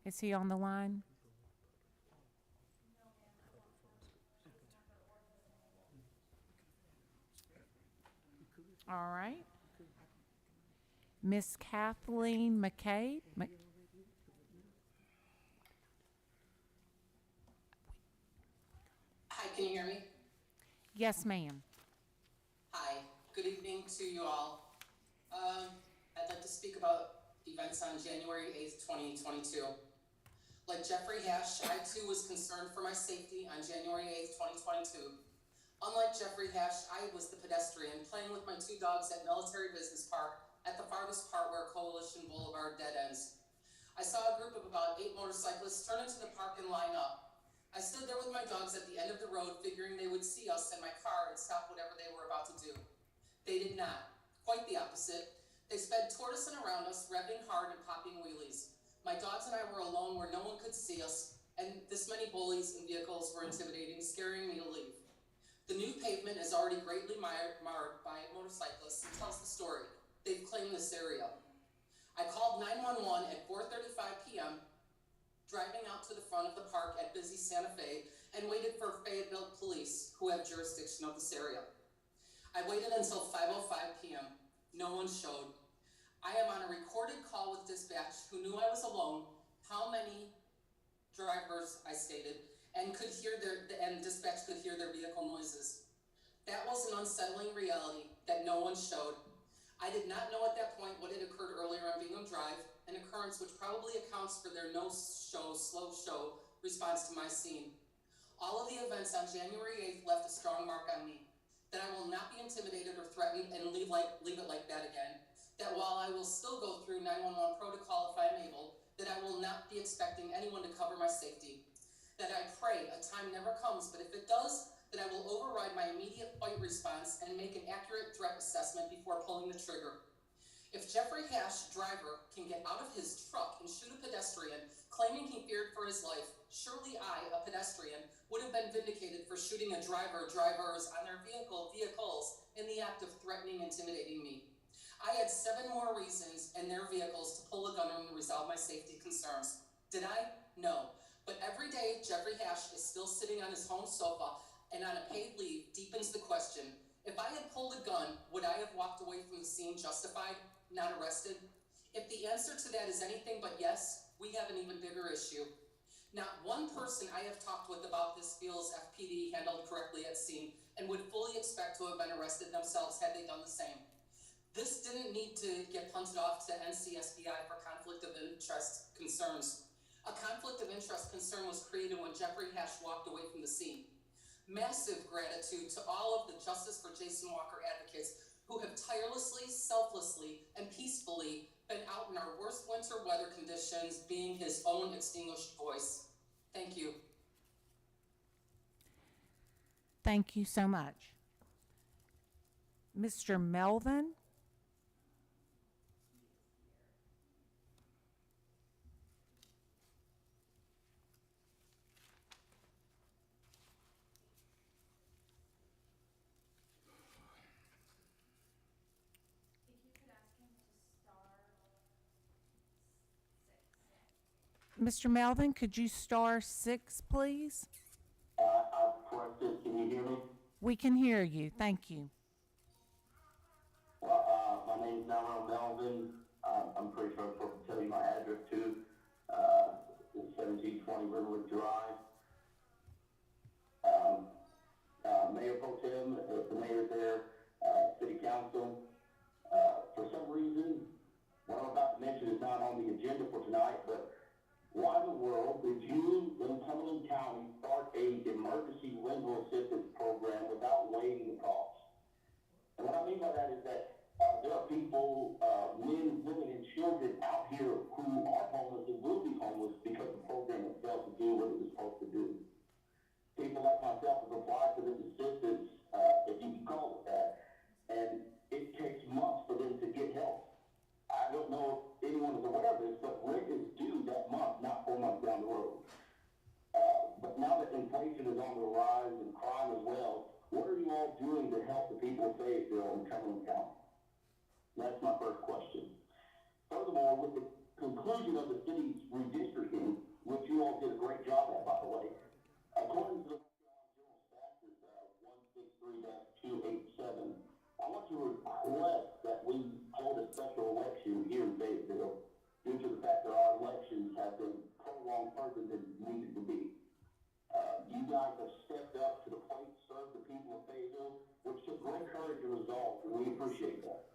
[SPEAKER 1] Is he on the line? All right. Miss Kathleen McCabe?
[SPEAKER 13] Hi, can you hear me?
[SPEAKER 1] Yes, ma'am.
[SPEAKER 13] Hi, good evening to you all. I'd like to speak about events on January 8th, 2022. Like Jeffrey Hash, I too was concerned for my safety on January 8th, 2022. Unlike Jeffrey Hash, I was the pedestrian playing with my two dogs at Military Business Park at the farthest part where Coalition Boulevard dead ends. I saw a group of about 8 motorcyclists turn into the park and line up. I stood there with my dogs at the end of the road, figuring they would see us in my car and stop whatever they were about to do. They did not. Quite the opposite. They sped toward us and around us, revving hard and popping wheelies. My dogs and I were alone where no one could see us, and this many bullies and vehicles were intimidating, scaring me to leave. The new pavement is already greatly marred by motorcyclists and tells the story. They've claimed this area. I called 911 at 4:35 p.m., driving out to the front of the park at busy Santa Fe, and waited for Fayetteville police, who have jurisdiction of this area. I waited until 5:05 p.m. No one showed. I am on a recorded call with dispatch, who knew I was alone, how many drivers I stated, and dispatch could hear their vehicle noises. That was an unsettling reality that no one showed. I did not know at that point what had occurred earlier on Bingham Drive, an occurrence which probably accounts for their no-show, slow-show response to my scene. All of the events on January 8th left a strong mark on me, that I will not be intimidated or threatened and leave it like that again, that while I will still go through 911 protocol if I'm able, that I will not be expecting anyone to cover my safety, that I pray a time never comes, but if it does, that I will override my immediate fight response and make an accurate threat assessment before pulling the trigger. If Jeffrey Hash, driver, can get out of his truck and shoot a pedestrian, claiming he feared for his life, surely I, a pedestrian, would have been vindicated for shooting a drivers on their vehicles in the act of threatening, intimidating me. I had 7 more reasons in their vehicles to pull a gun and resolve my safety concerns. Did I? No. But every day, Jeffrey Hash is still sitting on his home sofa and on a paid leave deepens the question. If I had pulled a gun, would I have walked away from the scene justified, not arrested? If the answer to that is anything but yes, we have an even bigger issue. Not one person I have talked with about this feels FPD handled correctly at scene and would fully expect to have been arrested themselves had they done the same. This didn't need to get punted off to NCSBI for conflict of interest concerns. A conflict of interest concern was created when Jeffrey Hash walked away from the scene. Massive gratitude to all of the Justice for Jason Walker advocates who have tirelessly, selflessly, and peacefully been out in our worst winter weather conditions, being his own extinguished voice. Thank you.
[SPEAKER 1] Thank you so much. Mr. Melvin?
[SPEAKER 4] If you could ask him to star 6.
[SPEAKER 1] Mr. Melvin, could you star 6, please?
[SPEAKER 14] I've corrected. Can you hear me?
[SPEAKER 1] We can hear you. Thank you.
[SPEAKER 14] Well, my name's Naro Melvin. I'm pretty sure I'm supposed to tell you my address too. It's 1720 Riverwood Drive. Mayor Pro Tem, the mayor's there, City Council. For some reason, what I'm about to mention is not on the agenda for tonight, but why in the world did you in Cumberland County start a emergency rental assistance program without waiving the cost? And what I mean by that is that there are people, men, women, and children out here who are homeless and will be homeless because the program itself to do what it was supposed to do. People like myself have applied for this assistance, if you can call it that, and it takes months for them to get help. I don't know if anyone is aware of this, but rent is due that month, not 4 months down the road. But now that inflation is on the rise and crime as well, what are you all doing to help the people of Fayetteville and Cumberland County? That's my first question. Furthermore, with the conclusion of the city's redistricting, which you all did a great job at, by the way, according to the General Statute 163-287, I want to request that we hold a special election here in Fayetteville due to the fact that our elections have been prolonged further than needed to be. You guys have stepped up to the plate, served the people of Fayetteville, which took great courage and resolve, and we appreciate that.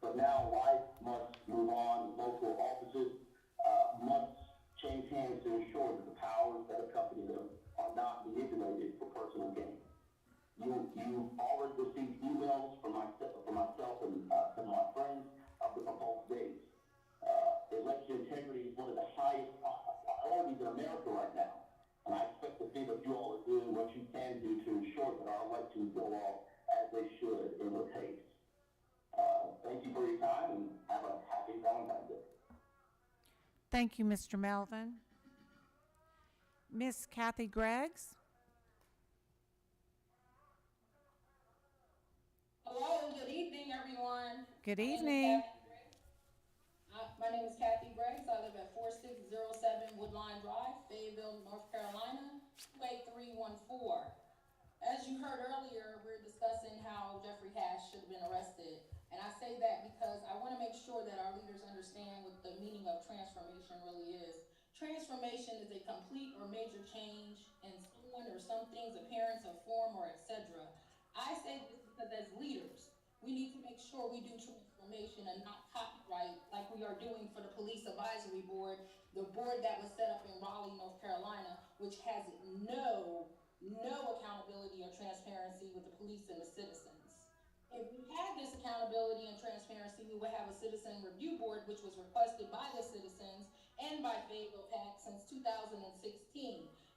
[SPEAKER 14] But now life must move on. Local offices must change hands to ensure that the powers that accompany them are not manipulated for personal gain. You've already received emails from myself and some of my friends of the proposed dates. Election integrity is one of the highest priorities in America right now. And I expect to see that you all are doing what you can do to ensure that our elections go off as they should and with haste. Thank you for your time and have a happy Valentine's Day.
[SPEAKER 1] Thank you, Mr. Melvin. Miss Kathy Greggs?
[SPEAKER 10] Hello, good evening, everyone.
[SPEAKER 1] Good evening.
[SPEAKER 10] My name is Kathy Briggs. I live at 4607 Woodline Drive, Fayetteville, North Carolina, 28314. As you heard earlier, we're discussing how Jeffrey Hash should have been arrested. And I say that because I want to make sure that our leaders understand what the meaning of transformation really is. Transformation is a complete or major change in someone or something's appearance of form or etc. I say this because as leaders, we need to make sure we do transformation and not copyright like we are doing for the Police Advisory Board, the board that was set up in Raleigh, North Carolina, which has no accountability or transparency with the police and the citizens. If we had this accountability and transparency, we would have a citizen review board, which was requested by the citizens and by Fayetteville PAC since 2016,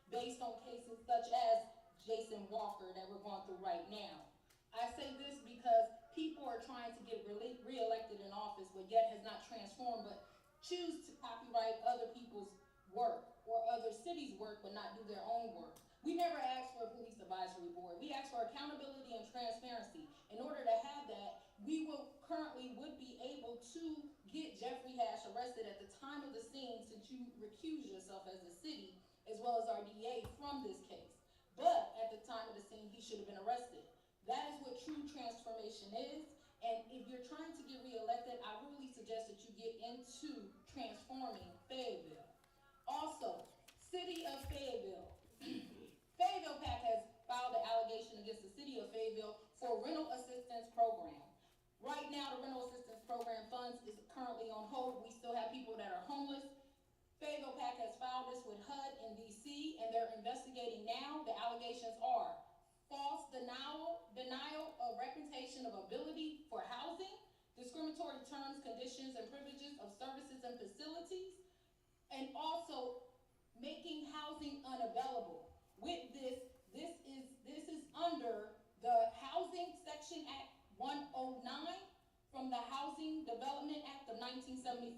[SPEAKER 10] based on cases such as Jason Walker that we're going through right now. I say this because people are trying to get re-elected in office, but yet has not transformed, but choose to copyright other people's work or other cities' work, but not do their own work. We never asked for a police advisory board. We asked for accountability and transparency. In order to have that, we would be able to get Jeffrey Hash arrested at the time of the scene, since you recused yourself as a city, as well as our DA from this case. But at the time of the scene, he should have been arrested. That is what true transformation is. And if you're trying to get reelected, I really suggest that you get into transforming Fayetteville. Also, City of Fayetteville. Fayetteville PAC has filed an allegation against the City of Fayetteville for a rental assistance program. Right now, the rental assistance program funds is currently on hold. We still have people that are homeless. Fayetteville PAC has filed this with HUD in DC, and they're investigating now. The allegations are false denial of reputation of ability for housing, discriminatory terms, conditions, and privileges of services and facilities, and also making housing unavailable. With this is under the Housing Section Act 109 from the Housing Development Act of 1974,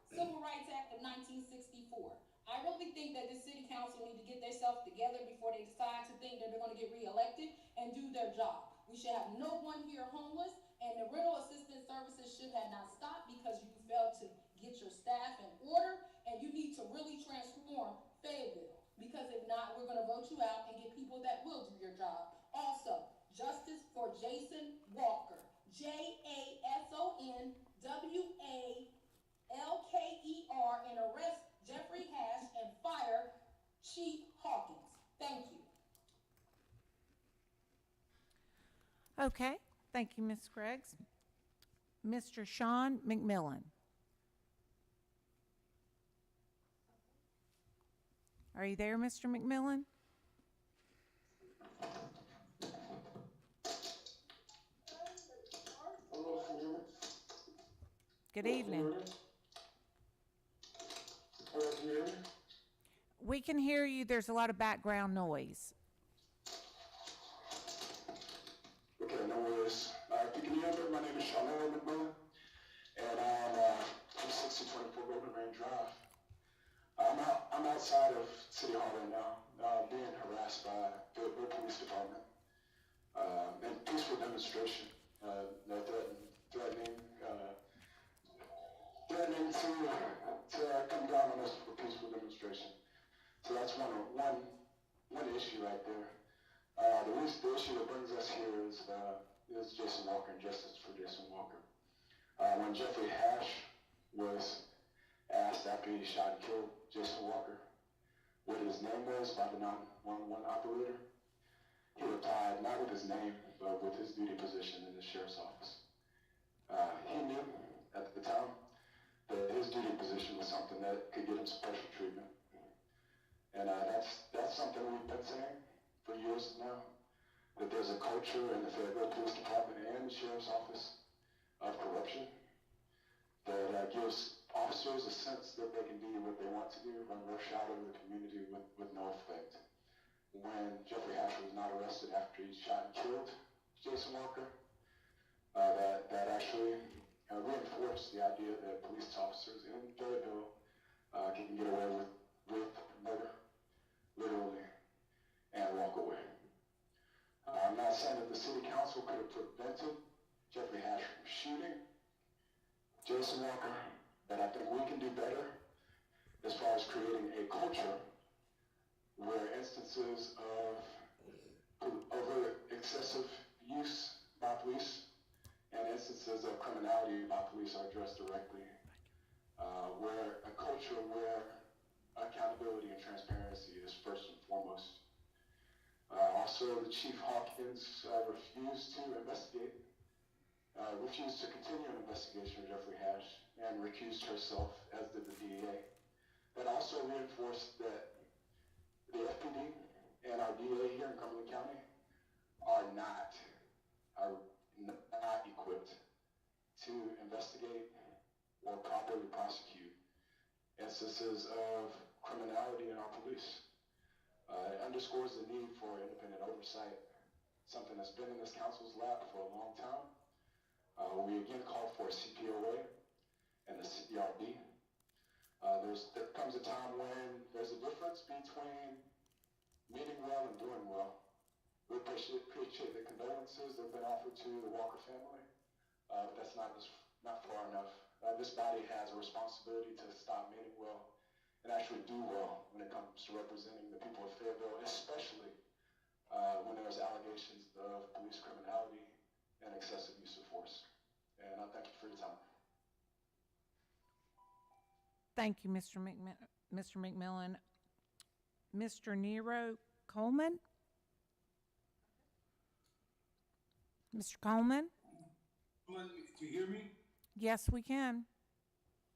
[SPEAKER 10] Civil Rights Act of 1964. I really think that the city council need to get themselves together before they decide to think that they're going to get reelected and do their job. We should have no one here homeless, and the rental assistance services should have not stopped because you failed to get your staff in order, and you need to really transform Fayetteville. Because if not, we're going to vote you out and get people that will do your job. Also, justice for Jason Walker. JASONWALKER, and arrest Jeffrey Hash and fire Chief Hawkins. Thank you.
[SPEAKER 1] Okay, thank you, Ms. Scruggs. Mr. Sean McMillan. Are you there, Mr. McMillan?
[SPEAKER 3] Hello, can you hear me?
[SPEAKER 1] Good evening.
[SPEAKER 3] Hello, can you hear me?
[SPEAKER 1] We can hear you. There's a lot of background noise.
[SPEAKER 3] Okay, no worries. If you can hear me, my name is Sean McMillan, and I'm 6024 Golden Range Drive. I'm outside of City Hall right now, being harassed by the police department. And peaceful demonstration, they're threatening to come down on us for peaceful demonstration. So that's one issue right there. The issue that brings us here is Jason Walker and justice for Jason Walker. When Jeffrey Hash was asked after he shot and killed Jason Walker what his name was by the 911 operator, he replied not with his name, but with his duty position in the sheriff's office. He knew at the time that his duty position was something that could get him special treatment. And that's something we've been saying for years now, that there's a culture in the Fayetteville Police Department and the sheriff's office of corruption that gives officers a sense that they can do what they want to do, run roughshod over the community with no effect. When Jeffrey Hash was not arrested after he shot and killed Jason Walker, that actually reinforced the idea that police officers in Fayetteville can get away with murder, literally, and walk away. I'm not saying that the city council could have prevented Jeffrey Hash from shooting Jason Walker, but I think we can do better as far as creating a culture where instances of excessive use by police and instances of criminality by police are addressed directly. Where a culture where accountability and transparency is first and foremost. Also, the Chief Hawkins refused to investigate, refused to continue an investigation of Jeffrey Hash and recused herself, as did the DEA. That also reinforced that the FPD and our DA here in Cumberland County are not equipped to investigate or properly prosecute instances of criminality in our police. It underscores the need for independent oversight, something that's been in this council's lap for a long time. We again call for a CPOA and a CPRB. There comes a time when there's a difference between meaning well and doing well. We appreciate the condolences that have been offered to the Walker family, but that's not far enough. This body has a responsibility to stop meaning well and actually do well when it comes to representing the people of Fayetteville, especially when there's allegations of police criminality and excessive use of force. And I thank you for your time.
[SPEAKER 1] Thank you, Mr. McMillan. Mr. Nero Coleman? Mr. Coleman?
[SPEAKER 15] Can you hear me?
[SPEAKER 1] Yes, we can.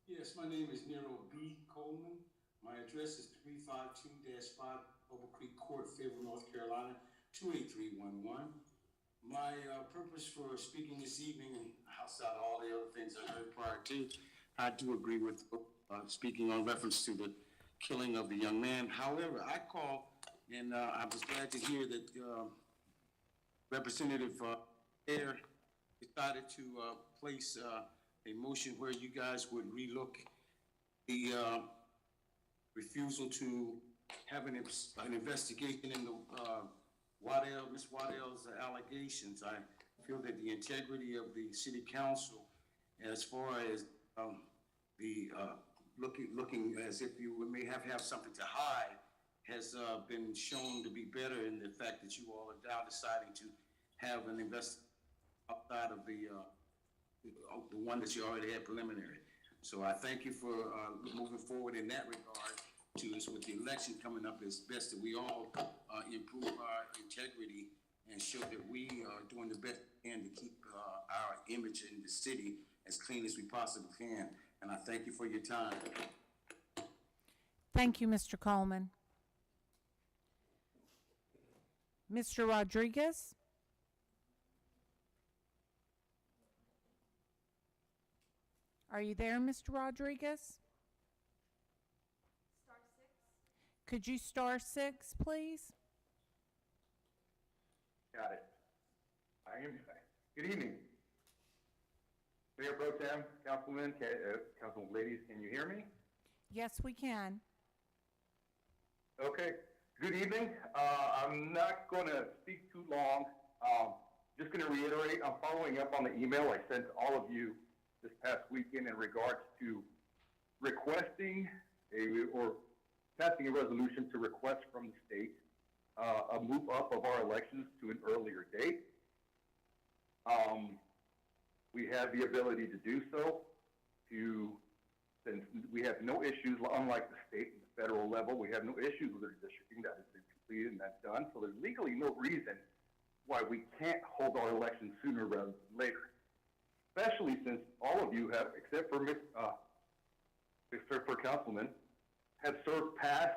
[SPEAKER 15] Yes, my name is Nero B. Coleman. My address is 352-5 Oak Creek Court, Fayetteville, North Carolina, 28311. My purpose for speaking this evening, and outside of all the other things I heard prior to, I do agree with speaking on reference to the killing of the young man. However, I call, and I was glad to hear that Representative Air decided to place a motion where you guys would relook the refusal to have an investigation into Miss Waddell's allegations. I feel that the integrity of the city council, as far as the looking as if you may have something to hide, has been shown to be better in the fact that you all are now deciding to have an investigation outside of the one that you already had preliminary. So I thank you for moving forward in that regard. To us with the election coming up, it's best that we all improve our integrity and show that we are doing the best we can to keep our image in the city as clean as we possibly can. And I thank you for your time.
[SPEAKER 1] Thank you, Mr. Coleman. Mr. Rodriguez? Are you there, Mr. Rodriguez?
[SPEAKER 4] Star 6.
[SPEAKER 1] Could you star 6, please?
[SPEAKER 3] Got it. I am. Good evening. Mayor Pro Tem, Councilman, Council ladies, can you hear me?
[SPEAKER 1] Yes, we can.
[SPEAKER 3] Okay. Good evening. I'm not going to speak too long. Just going to reiterate, I'm following up on the email I sent all of you this past weekend in regards to requesting or passing a resolution to request from the state a move up of our elections to an earlier date. We have the ability to do so. Since we have no issues, unlike the state and the federal level, we have no issues with redistricting. That has been completed and that's done. So there's legally no reason why we can't hold our elections sooner rather than later. Especially since all of you have, except for for Councilman, have served past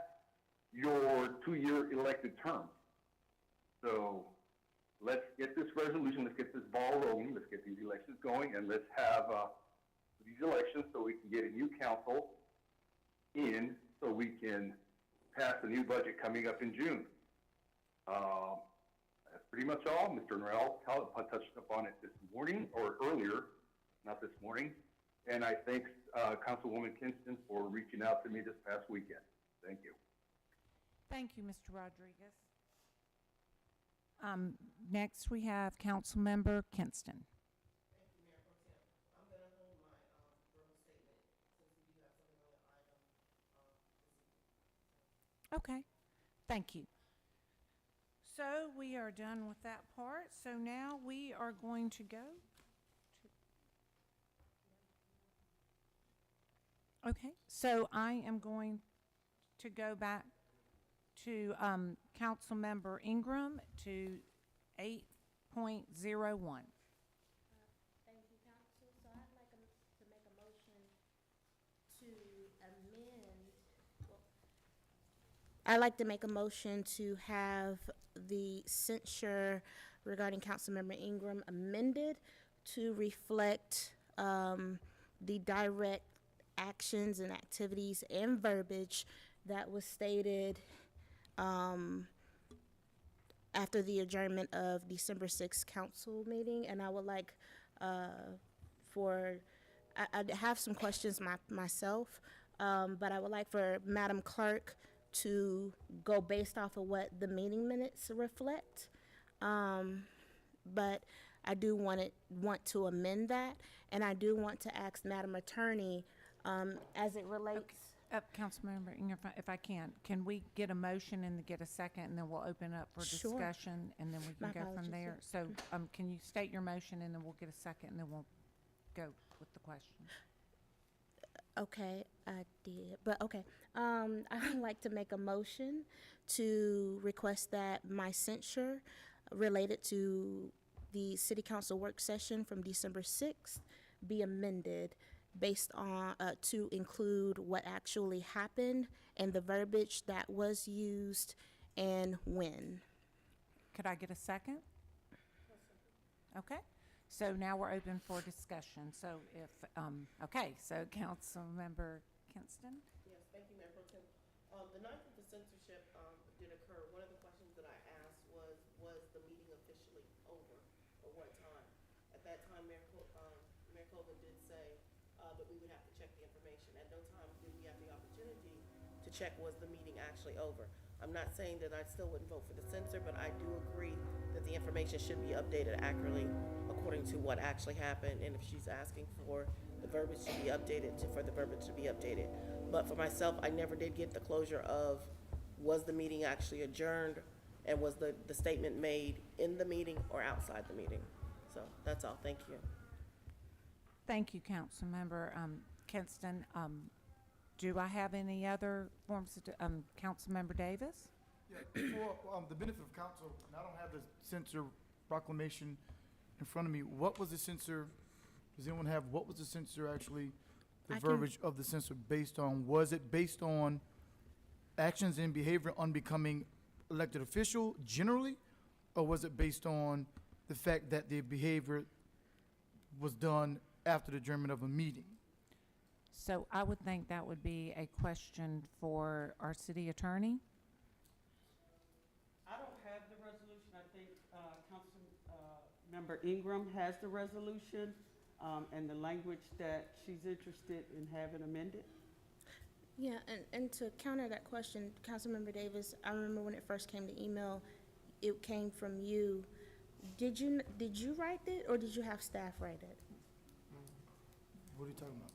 [SPEAKER 3] your 2-year elected term. So let's get this resolution, let's get this ball rolling, let's get these elections going, and let's have these elections so we can get a new council in so we can pass the new budget coming up in June. That's pretty much all. Mr. Norrell touched upon it this morning, or earlier, not this morning. And I thank Councilwoman Kinston for reaching out to me this past weekend. Thank you.
[SPEAKER 1] Thank you, Mr. Rodriguez. Next, we have Councilmember Kinston.
[SPEAKER 16] Thank you, Mayor Pro Tem. I'm going to hold my verbal statement since we do have something on the item this evening.
[SPEAKER 1] Okay, thank you. So we are done with that part. So now we are going to go to... Okay, so I am going to go back to Councilmember Ingram to 8.01.
[SPEAKER 7] Thank you, Council. So I'd like to make a motion to amend, I'd like to make a motion to have the censure regarding Councilmember Ingram amended to reflect the direct actions and activities and verbiage that was stated after the adjournment of December 6th council meeting, and I would like I have some questions myself, but I would like for Madam Clerk to go based off of what the meeting minutes reflect. But I do want to amend that, and I do want to ask Madam Attorney, as it relates.
[SPEAKER 1] Councilmember Ingram, if I can we get a motion and get a second, and then we'll open up for
[SPEAKER 7] Sure.
[SPEAKER 1] discussion, and then we
[SPEAKER 7] My
[SPEAKER 1] can go from
[SPEAKER 7] apologies,
[SPEAKER 1] there?
[SPEAKER 7] yeah.
[SPEAKER 1] So, can you state your motion, and then we'll get a second, and then we'll go with the question?
[SPEAKER 7] Okay, I did, but okay. I'd like to make a motion to request that my censure related to the city council work session from December 6th be amended based on, to include what actually happened and the verbiage that was used and when.
[SPEAKER 1] Could I get a second? Okay, so now we're open for discussion. So if, okay, so Councilmember Kinston?
[SPEAKER 16] Yes, thank you, Mayor Pro Tem. The night that the censorship did occur, one of the questions that I asked was the meeting officially over, or what time? At that time, Mayor Colvin did say that we would have to check the information. At no time did we have the opportunity to check was the meeting actually over. I'm not saying that I still wouldn't vote for the censor, but I do agree that the information should be updated accurately according to what actually happened, and if she's asking for the verbiage to be updated, for the verbiage to be updated. But for myself, I never did get the closure of, was the meeting actually adjourned, and was the statement made in the meeting or outside the meeting? So, that's all, thank you.
[SPEAKER 1] Thank you, Councilmember Kinston. Do I have any other forms of, Councilmember Davis?
[SPEAKER 3] Yeah, for the benefit of council, and I don't have the censor proclamation in front of me. What was the censor, does anyone have, what was the censor actually, the
[SPEAKER 7] I can-
[SPEAKER 3] verbiage of the censor based on? Was it based on actions and behavior unbecoming elected official generally? Or was it based on the fact that the behavior was done after the adjournment of a meeting?
[SPEAKER 1] So I would think that would be a question for our city attorney.
[SPEAKER 9] I don't have the resolution. I think Member Ingram has the resolution and the language that she's interested in having amended.
[SPEAKER 7] Yeah, and to counter that question, Councilmember Davis, I remember when it first came to email, it came from you. Did you write it, or did you have staff write it?
[SPEAKER 3] What are you talking about?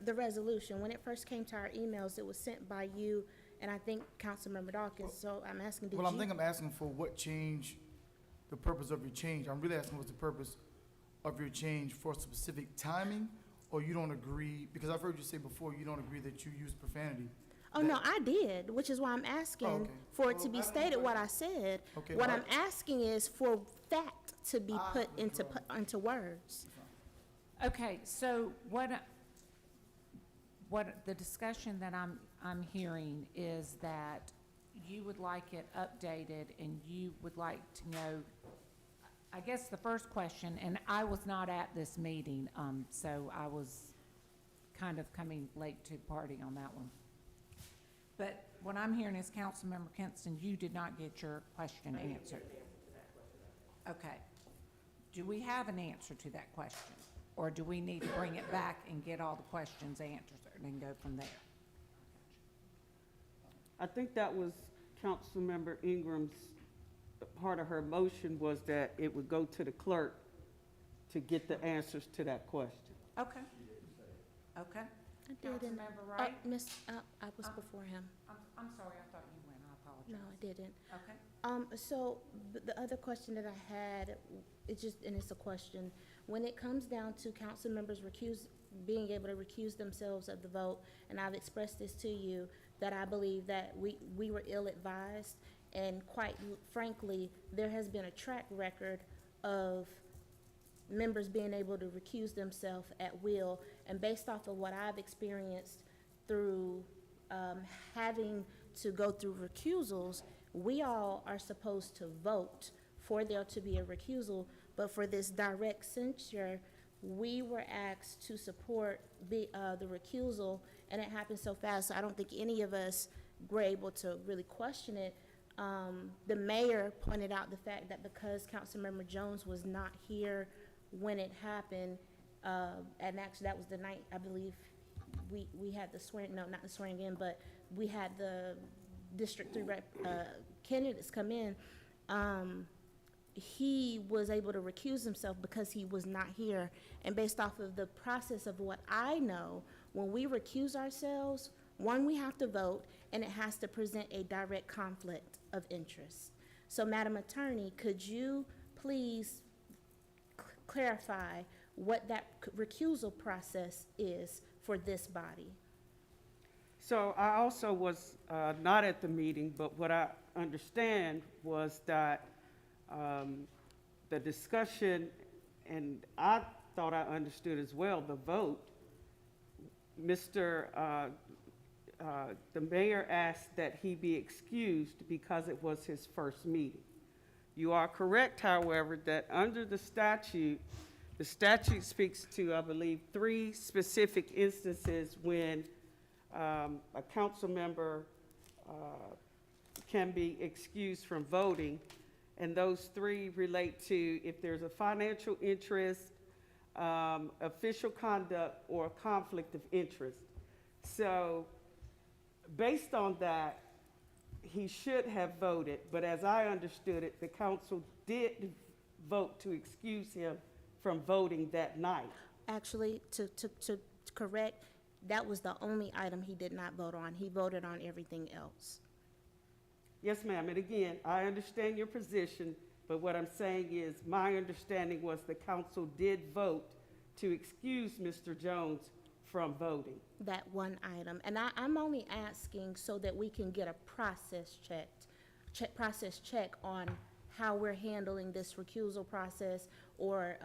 [SPEAKER 7] The resolution, when it first came to our emails, it was sent by you, and I think Councilmember Dawkins, so I'm asking, did you?
[SPEAKER 3] Well, I think I'm asking for what change, the purpose of your change. I'm really asking what's the purpose of your change for specific timing, or you don't agree, because I've heard you say before, you don't agree that you use profanity.
[SPEAKER 7] Oh, no, I did, which is why I'm asking
[SPEAKER 3] okay.
[SPEAKER 7] for it to
[SPEAKER 3] Well,
[SPEAKER 7] be
[SPEAKER 3] I don't
[SPEAKER 7] stated
[SPEAKER 3] know.
[SPEAKER 7] what I said.
[SPEAKER 3] Okay,
[SPEAKER 7] What
[SPEAKER 3] well,
[SPEAKER 7] I'm asking is for that to be put
[SPEAKER 3] withdraw.
[SPEAKER 7] into words.
[SPEAKER 1] Okay, so what the discussion that I'm hearing is that you would like it updated, and you would like to know, I guess the first question, and I was not at this meeting, so I was kind of coming late to the party on that one. But what I'm hearing is, Councilmember Kinston, you did not get your question answered. Okay. Do we have an answer to that question? Or do we need to bring it back and get all the questions answered and then go from there?
[SPEAKER 9] I think that was Councilmember Ingram's, part of her motion was that it would go to the clerk to get the answers to that question.
[SPEAKER 1] Okay. Okay.
[SPEAKER 7] I didn't.
[SPEAKER 1] Councilmember Wright?
[SPEAKER 7] I was before him.
[SPEAKER 1] I'm sorry, I thought you went. I apologize.
[SPEAKER 7] No, I didn't.
[SPEAKER 1] Okay.
[SPEAKER 7] So the other question that I had, it's just, and it's a question. When it comes down to council members being able to recuse themselves of the vote, and I've expressed this to you, that I believe that we were ill-advised, and quite frankly, there has been a track record of members being able to recuse themselves at will, and based off of what I've experienced through having to go through recusals, we all are supposed to vote for there to be a recusal, but for this direct censure, we were asked to support the recusal, and it happened so fast, so I don't think any of us were able to really question it, the mayor pointed out the fact that because Councilmember Jones was not here when it happened, and actually that was the night, I believe, we had the swearing, no, not the swearing in, but we had the District 3 candidates come in, he was able to recuse himself because he was not here. And based off of the process of what I know, when we recuse ourselves, one, we have to vote, and it has to present a direct conflict of interest. So, Madam Attorney, could you please clarify what that recusal process is for this body?
[SPEAKER 9] So I also was not at the meeting, but what I understand was that the discussion, and I thought I understood as well, the vote, the mayor asked that he be excused because it was his first meeting. You are correct, however, that under the statute speaks to, I believe, 3 specific instances when a council member can be excused from voting, and those 3 relate to if there's a financial interest, official conduct, or a conflict of interest. So based on that, he should have voted, but as I understood it, the council did vote to excuse him from voting that night.
[SPEAKER 7] Actually, to correct, that was the only item he did not vote on. He voted on everything else.
[SPEAKER 9] Yes, ma'am, and again, I understand your position, but what I'm saying is my understanding was the council did vote to excuse Mr. Jones from voting.
[SPEAKER 7] That one item. And I'm only asking so that we can get a process check on how we're handling this recusal process or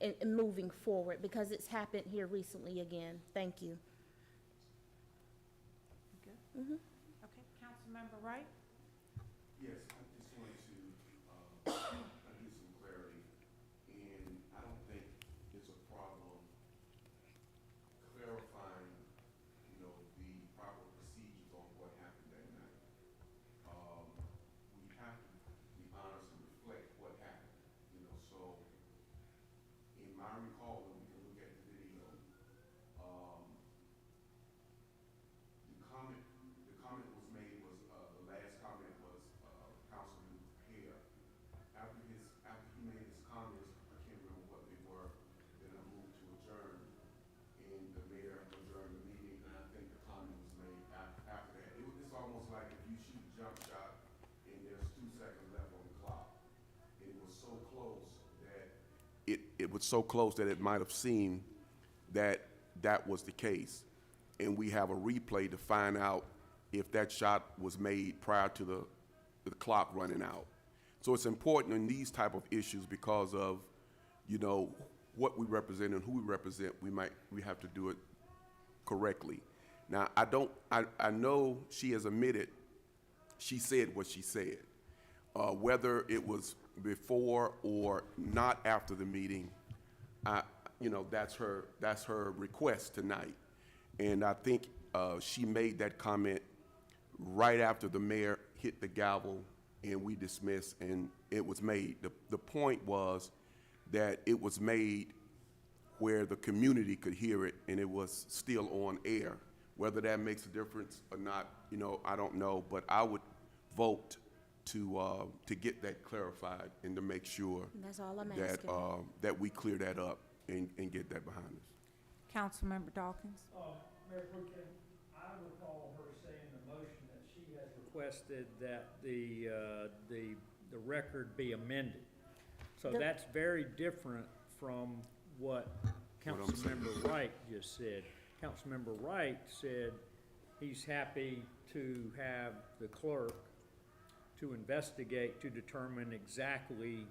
[SPEAKER 7] in moving forward, because it's happened here recently again. Thank you.
[SPEAKER 1] Okay, Councilmember Wright?
[SPEAKER 2] Yes, I just wanted to get some clarity, and I don't think it's a problem clarifying, the proper procedures on what happened that night. We have to be honest and reflect what happened, so in my recall, and we can look at the video, the comment was made was, the last comment was, Councilman Hare. After he made his comments, I can't remember what they were, then I moved to adjourn, and the mayor adjourned the meeting, and I think the comment was made after that. It's almost like if you shoot a jump shot, and there's 2 seconds left on the clock. It was so close that it was so close that it might have seemed that that was the case. And we have a replay to find out if that shot was made prior to the clock running out. So it's important in these type of issues because of, what we represent and who we represent, we have to do it correctly. Now, I know she has admitted she said what she said. Whether it was before or not after the meeting, that's her request tonight. And I think she made that comment right after the mayor hit the gavel and we dismissed, and it was made. The point was that it was made where the community could hear it and it was still on air. Whether that makes a difference or not, I don't know, but I would vote to get that clarified and to make sure
[SPEAKER 7] That's all I'm asking.
[SPEAKER 2] that we clear that up and get that behind us.
[SPEAKER 1] Councilmember Dawkins?
[SPEAKER 17] Mayor Pro Tem, I recall her saying in the motion that she has requested that the record be amended. So that's very different from what Councilmember Wright just said. Councilmember Wright said he's happy to have the clerk to investigate to determine exactly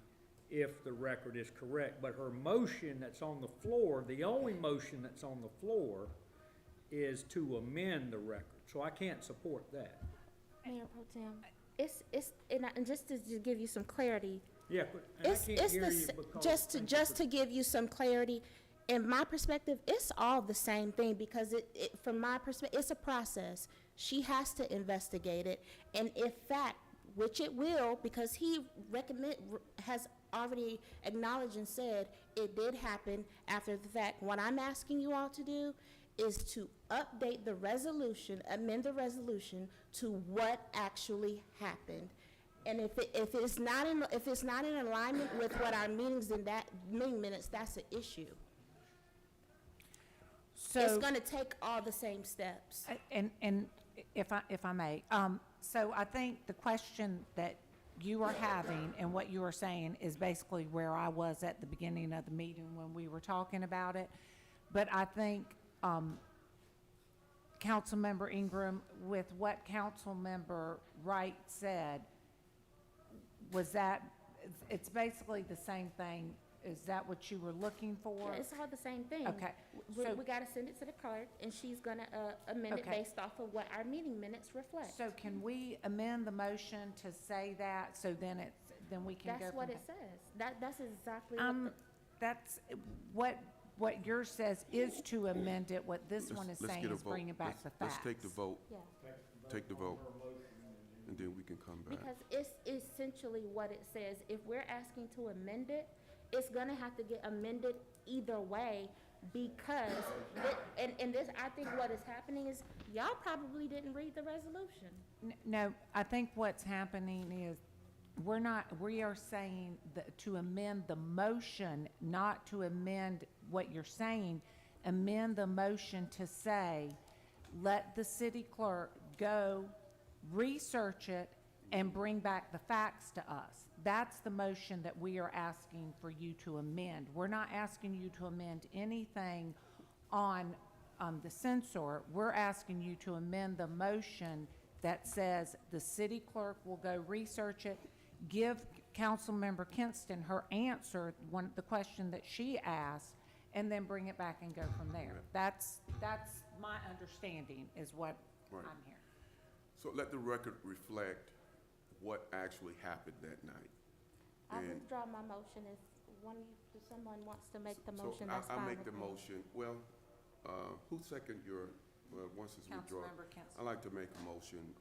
[SPEAKER 17] if the record is correct. But her motion that's on the floor, the only motion that's on the floor, is to amend the record. So I can't support that.
[SPEAKER 7] Mayor Pro Tem, and just to give you some clarity,
[SPEAKER 17] Yeah, but and I can't hear you because
[SPEAKER 7] just to give you some clarity, in my perspective, it's all the same thing because from my perspective, it's a process. she has to investigate it, and if fact, which it will, because he has already acknowledged and said it did happen after the fact. What I'm asking you all to do is to update the resolution, amend the resolution to what actually happened. And if it's not in alignment with what our meeting minutes, that's an issue.
[SPEAKER 1] So.
[SPEAKER 7] It's gonna take all the same steps.
[SPEAKER 1] And if I may, so I think the question that you are having and what you are saying is basically where I was at the beginning of the meeting when we were talking about it. But I think, Councilmember Ingram, with what Councilmember Wright said, was that, it's basically the same thing. Is that what you were looking for?
[SPEAKER 7] Yeah, it's all the same thing.
[SPEAKER 1] Okay,
[SPEAKER 7] We
[SPEAKER 1] so-
[SPEAKER 7] gotta send it to the clerk, and she's gonna amend it
[SPEAKER 1] Okay.
[SPEAKER 7] based off of what our meeting minutes reflect.
[SPEAKER 1] So can we amend the motion to say that, so then we can go
[SPEAKER 7] That's
[SPEAKER 1] from
[SPEAKER 7] what
[SPEAKER 1] there?
[SPEAKER 7] it says. That's exactly what
[SPEAKER 1] That's, what yours says is to amend it, what this one is
[SPEAKER 2] Let's
[SPEAKER 1] saying
[SPEAKER 2] get a
[SPEAKER 1] is
[SPEAKER 2] vote.
[SPEAKER 1] bringing back the
[SPEAKER 2] Let's
[SPEAKER 1] facts.
[SPEAKER 2] take the vote,
[SPEAKER 7] yeah.
[SPEAKER 2] take the vote, and then we can come back.
[SPEAKER 7] Because it's essentially what it says. If we're asking to amend it, it's gonna have to get amended either way, because, and this, I think what is happening is, y'all probably didn't read the resolution.
[SPEAKER 1] No, I think what's happening is, we are saying to amend the motion, not to amend what you're saying. Amend the motion to say, let the city clerk go research it and bring back the facts to us. That's the motion that we are asking for you to amend. We're not asking you to amend anything on the censor. We're asking you to amend the motion that says the city clerk will go research it, give Councilmember Kinston her answer, the question that she asked, and then bring it back and go from there. That's my understanding, is what
[SPEAKER 2] Right.
[SPEAKER 1] I'm hearing.
[SPEAKER 2] So let the record reflect what actually happened that night.
[SPEAKER 7] I
[SPEAKER 2] And
[SPEAKER 7] withdraw my motion. If someone wants to make the
[SPEAKER 2] so
[SPEAKER 7] motion, that's fine
[SPEAKER 2] I make
[SPEAKER 7] with
[SPEAKER 2] the
[SPEAKER 7] me.
[SPEAKER 2] motion, well, who second your, once it's withdrawn?
[SPEAKER 1] Councilmember Kinston.
[SPEAKER 2] I'd like to make a motion,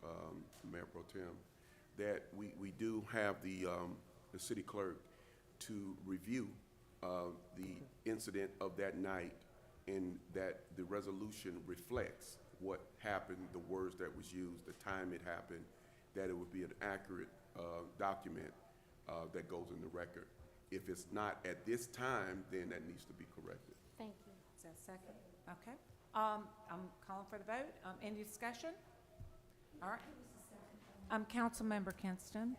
[SPEAKER 2] Mayor Pro Tem, that we do have the city clerk to review the incident of that night, and that the resolution reflects what happened, the words that was used, the time it happened, that it would be an accurate document that goes in the record. If it's not at this time, then that needs to be corrected.
[SPEAKER 7] Thank you.
[SPEAKER 1] Is that a second? Okay. I'm calling for the vote. Any discussion? All right. Councilmember Kinston.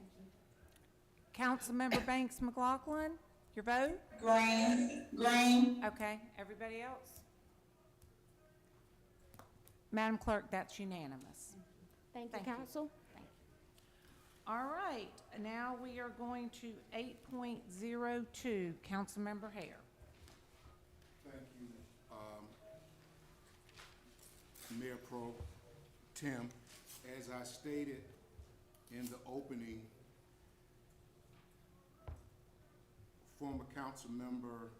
[SPEAKER 1] Councilmember Banks McLaughlin, your vote?
[SPEAKER 10] Green.
[SPEAKER 1] Okay. Everybody else? Madam Clerk, that's unanimous.
[SPEAKER 7] Thank you,
[SPEAKER 1] Thank you.
[SPEAKER 7] council.
[SPEAKER 1] All right, now we are going to 8.02, Councilmember Hare.
[SPEAKER 6] Thank you, Mayor Pro Tem. As I stated in the opening, former council member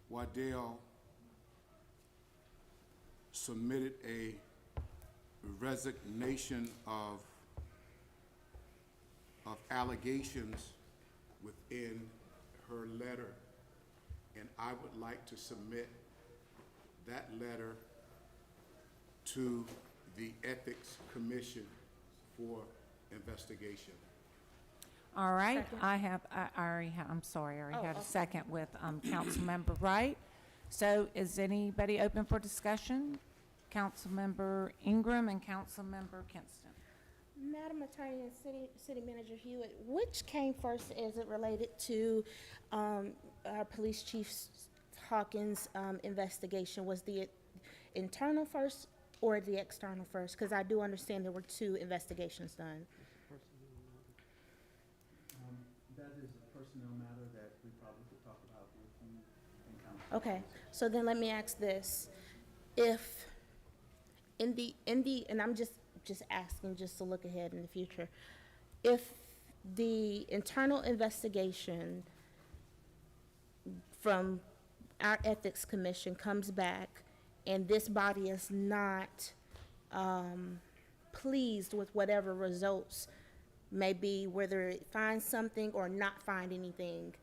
[SPEAKER 6] Waddell submitted a resignation of allegations within her letter, and I would like to submit that letter to the Ethics Commission for investigation.
[SPEAKER 1] All right,
[SPEAKER 7] Second.
[SPEAKER 1] I already have, I'm sorry, I already
[SPEAKER 7] Oh,
[SPEAKER 1] had a
[SPEAKER 7] okay.
[SPEAKER 1] second with Councilmember Wright. So is anybody open for discussion? Councilmember Ingram and Councilmember Kinston.
[SPEAKER 7] Madam Attorney and City Manager Hewitt, which came first as it related to our Police Chief Hawkins' investigation? Was the internal first or the external first? Because I do understand there were two investigations done.
[SPEAKER 18] That is a personnel matter that we probably could talk about with you in council.
[SPEAKER 7] Okay, so then let me ask this. If and I'm just asking just to look ahead in the future, if the internal investigation from our Ethics Commission comes back and this body is not pleased with whatever results may be, whether it finds something or not find anything,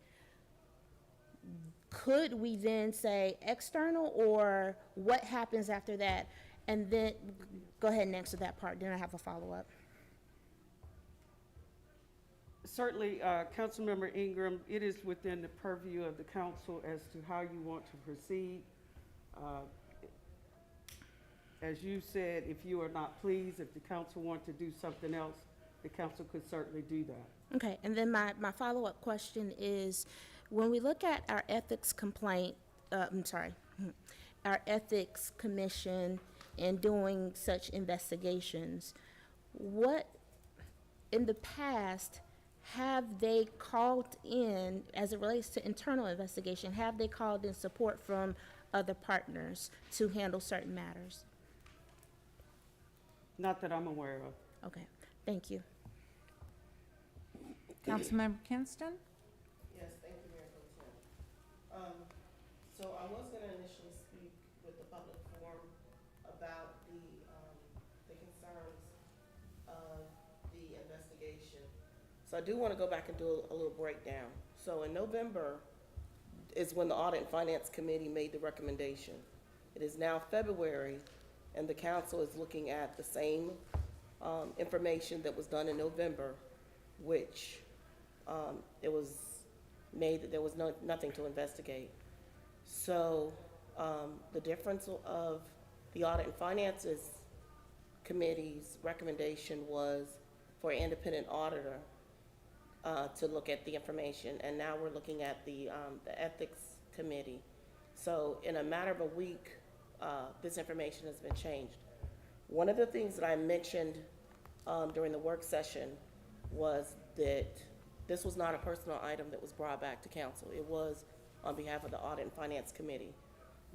[SPEAKER 7] could we then say external, or what happens after that? And then, go ahead and answer that part, then I have a follow-up.
[SPEAKER 9] Certainly, Councilmember Ingram, it is within the purview of the council as to how you want to proceed. As you said, if you are not pleased, if the council want to do something else, the council could certainly do that.
[SPEAKER 7] Okay, and then my follow-up question is, when we look at our ethics complaint, our ethics commission and doing such investigations, what, in the past, have they called in, as it relates to internal investigation, have they called in support from other partners to handle certain matters?
[SPEAKER 9] Not that I'm aware of.
[SPEAKER 7] Okay, thank you.
[SPEAKER 1] Councilmember Kinston?
[SPEAKER 16] Yes, thank you, Mayor Pro Tem. So I was gonna initially speak with the public forum about the concerns of the investigation. So I do wanna go back and do a little breakdown. So in November is when the Audit and Finance Committee made the recommendation. It is now February, and the council is looking at the same information that was done in November, which it was made that there was nothing to investigate. So the difference of the Audit and Finances Committee's recommendation was for an independent auditor to look at the information, and now we're looking at the Ethics Committee. So in a matter of a week, this information has been changed. One of the things that I mentioned during the work session was that this was not a personal item that was brought back to council. It was on behalf of the Audit and Finance Committee.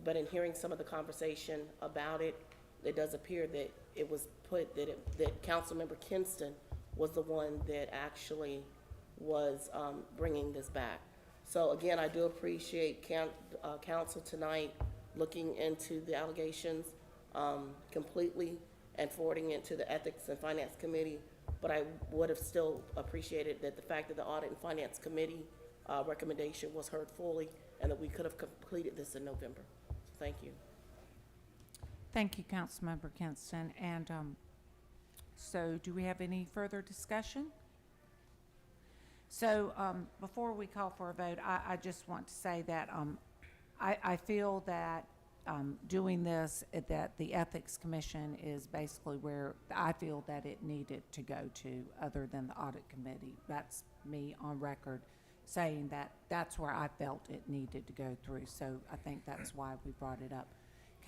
[SPEAKER 16] But in hearing some of the conversation about it, it does appear that it was put that Councilmember Kinston was the one that actually was bringing this back. So again, I do appreciate council tonight looking into the allegations completely and forwarding it to the Ethics and Finance Committee. But I would have still appreciated that the fact that the Audit and Finance Committee recommendation was heard fully, and that we could have completed this in November. So thank you.
[SPEAKER 1] Thank you, Councilmember Kinston. And so do we have any further discussion? So before we call for a vote, I just want to say that I feel that doing this, that the Ethics Commission is basically where I feel that it needed to go to, other than the Audit Committee. That's me on record saying that that's where I felt it needed to go through. So I think that's why we brought it up.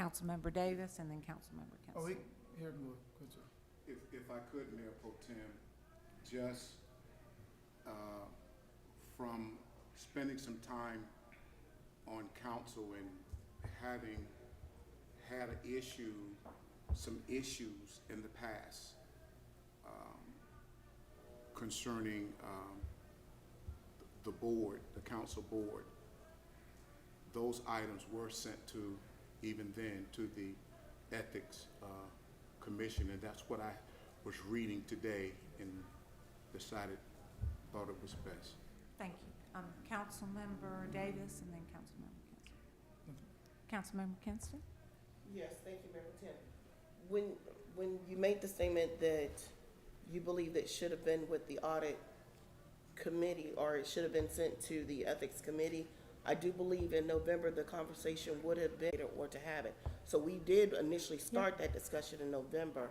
[SPEAKER 1] Councilmember Davis and then Councilmember Kinston.
[SPEAKER 3] Oh, here, go to.
[SPEAKER 6] If I could, Mayor Pro Tem, just from spending some time on council and having had some issues in the past concerning the board, the council board, those items were sent to, even then, to the Ethics Commission, and that's what I was reading today and thought it was best.
[SPEAKER 1] Thank you. Councilmember Davis and then Councilmember Kinston. Councilmember Kinston?
[SPEAKER 16] Yes, thank you, Mayor Pro Tem. When you made the statement that you believe that should have been with the Audit Committee, or it should have been sent to the Ethics Committee, I do believe in November the conversation would have been or to have it. So we did initially start that discussion in November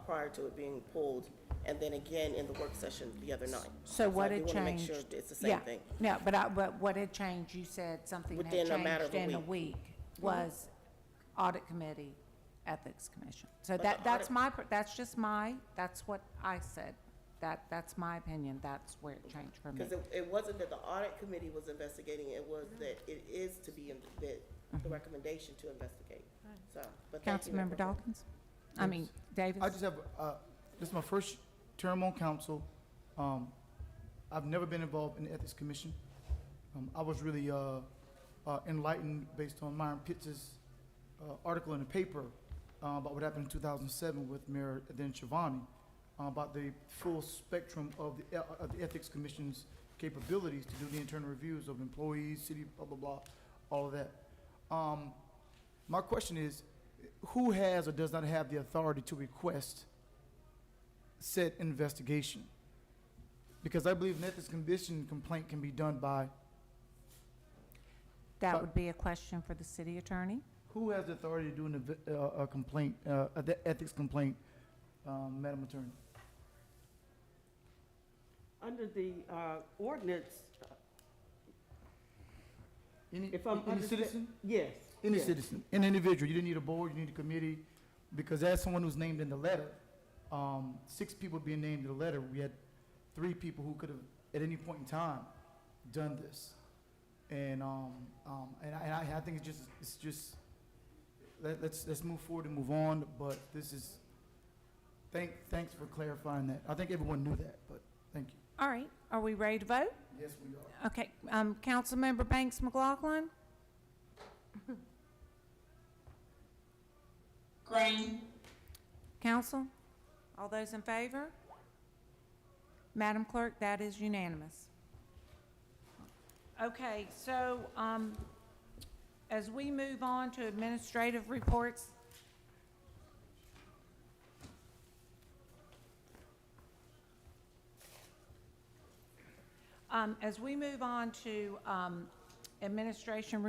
[SPEAKER 16] prior to it being pulled, and then again in the work session the other night.
[SPEAKER 1] So what
[SPEAKER 16] I
[SPEAKER 1] had
[SPEAKER 16] do wanna
[SPEAKER 1] changed?
[SPEAKER 16] make sure it's the same thing.
[SPEAKER 1] Yeah, but what had changed, you said something had
[SPEAKER 16] Within a matter of
[SPEAKER 1] changed
[SPEAKER 16] a
[SPEAKER 1] in a
[SPEAKER 16] week.
[SPEAKER 1] week, was Audit Committee, Ethics Commission. So
[SPEAKER 16] But
[SPEAKER 1] that's that's what I said. That's my opinion. That's where it changed for me.
[SPEAKER 16] Because it wasn't that the Audit Committee was investigating, it was that it is to be, the recommendation to investigate. So, but thank you, Mayor
[SPEAKER 1] Councilmember
[SPEAKER 16] Pro Tem.
[SPEAKER 1] Dawkins? I mean, Davis?
[SPEAKER 3] I just have, this is my first term on council. I've never been involved in the Ethics Commission. I was really enlightened based on Myron Pitts' article in the paper about what happened in 2007 with Mayor then Shivani, about the full spectrum of the Ethics Commission's capabilities to do the internal reviews of employees, city, blah, blah, blah, all of that. My question is, who has or does not have the authority to request said investigation? Because I believe an Ethics Commission complaint can be done by,
[SPEAKER 1] That would be a question for the city attorney.
[SPEAKER 3] who has the authority to do a complaint, the ethics complaint, Madam Attorney?
[SPEAKER 9] Under the ordinance,
[SPEAKER 3] Any,
[SPEAKER 9] if I'm
[SPEAKER 3] any
[SPEAKER 9] understand-
[SPEAKER 3] citizen?
[SPEAKER 9] Yes.
[SPEAKER 3] Any
[SPEAKER 9] yes.
[SPEAKER 3] citizen, an individual. You didn't need a board, you need a committee, because as someone who's named in the letter, 6 people being named in the letter, we had 3 people who could have, at any point in time, done this. And I think it's just, let's move forward and move on, but this is, thanks for clarifying that. I think everyone knew that, but thank you.
[SPEAKER 1] All right, are we ready to vote?
[SPEAKER 3] Yes, we are.
[SPEAKER 1] Okay, Councilmember Banks McLaughlin,
[SPEAKER 10] Green.
[SPEAKER 1] council, all those in favor? Madam Clerk, that is unanimous. Okay, so, as we move on to administrative reports, as we move on to administrative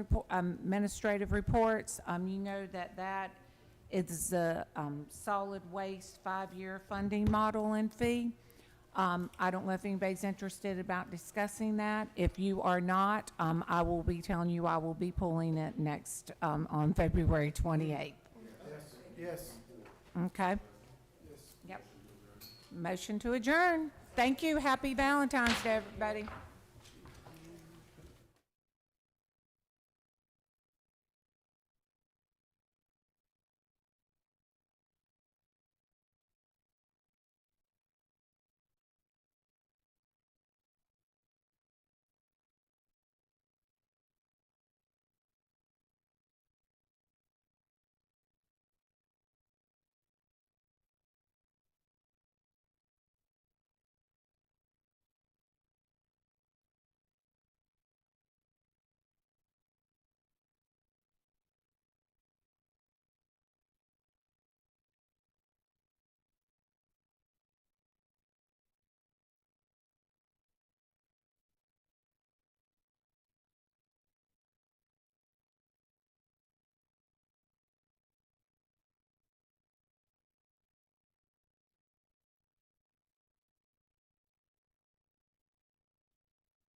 [SPEAKER 1] reports, you know that is the solid waste 5-year funding model and fee. I don't know if anybody's interested about discussing that. If you are not, I will be telling you I will be pulling it next on February 28th.
[SPEAKER 3] Yes.
[SPEAKER 1] Okay? Yep. Motion to adjourn. Thank you. Happy Valentine's Day, everybody.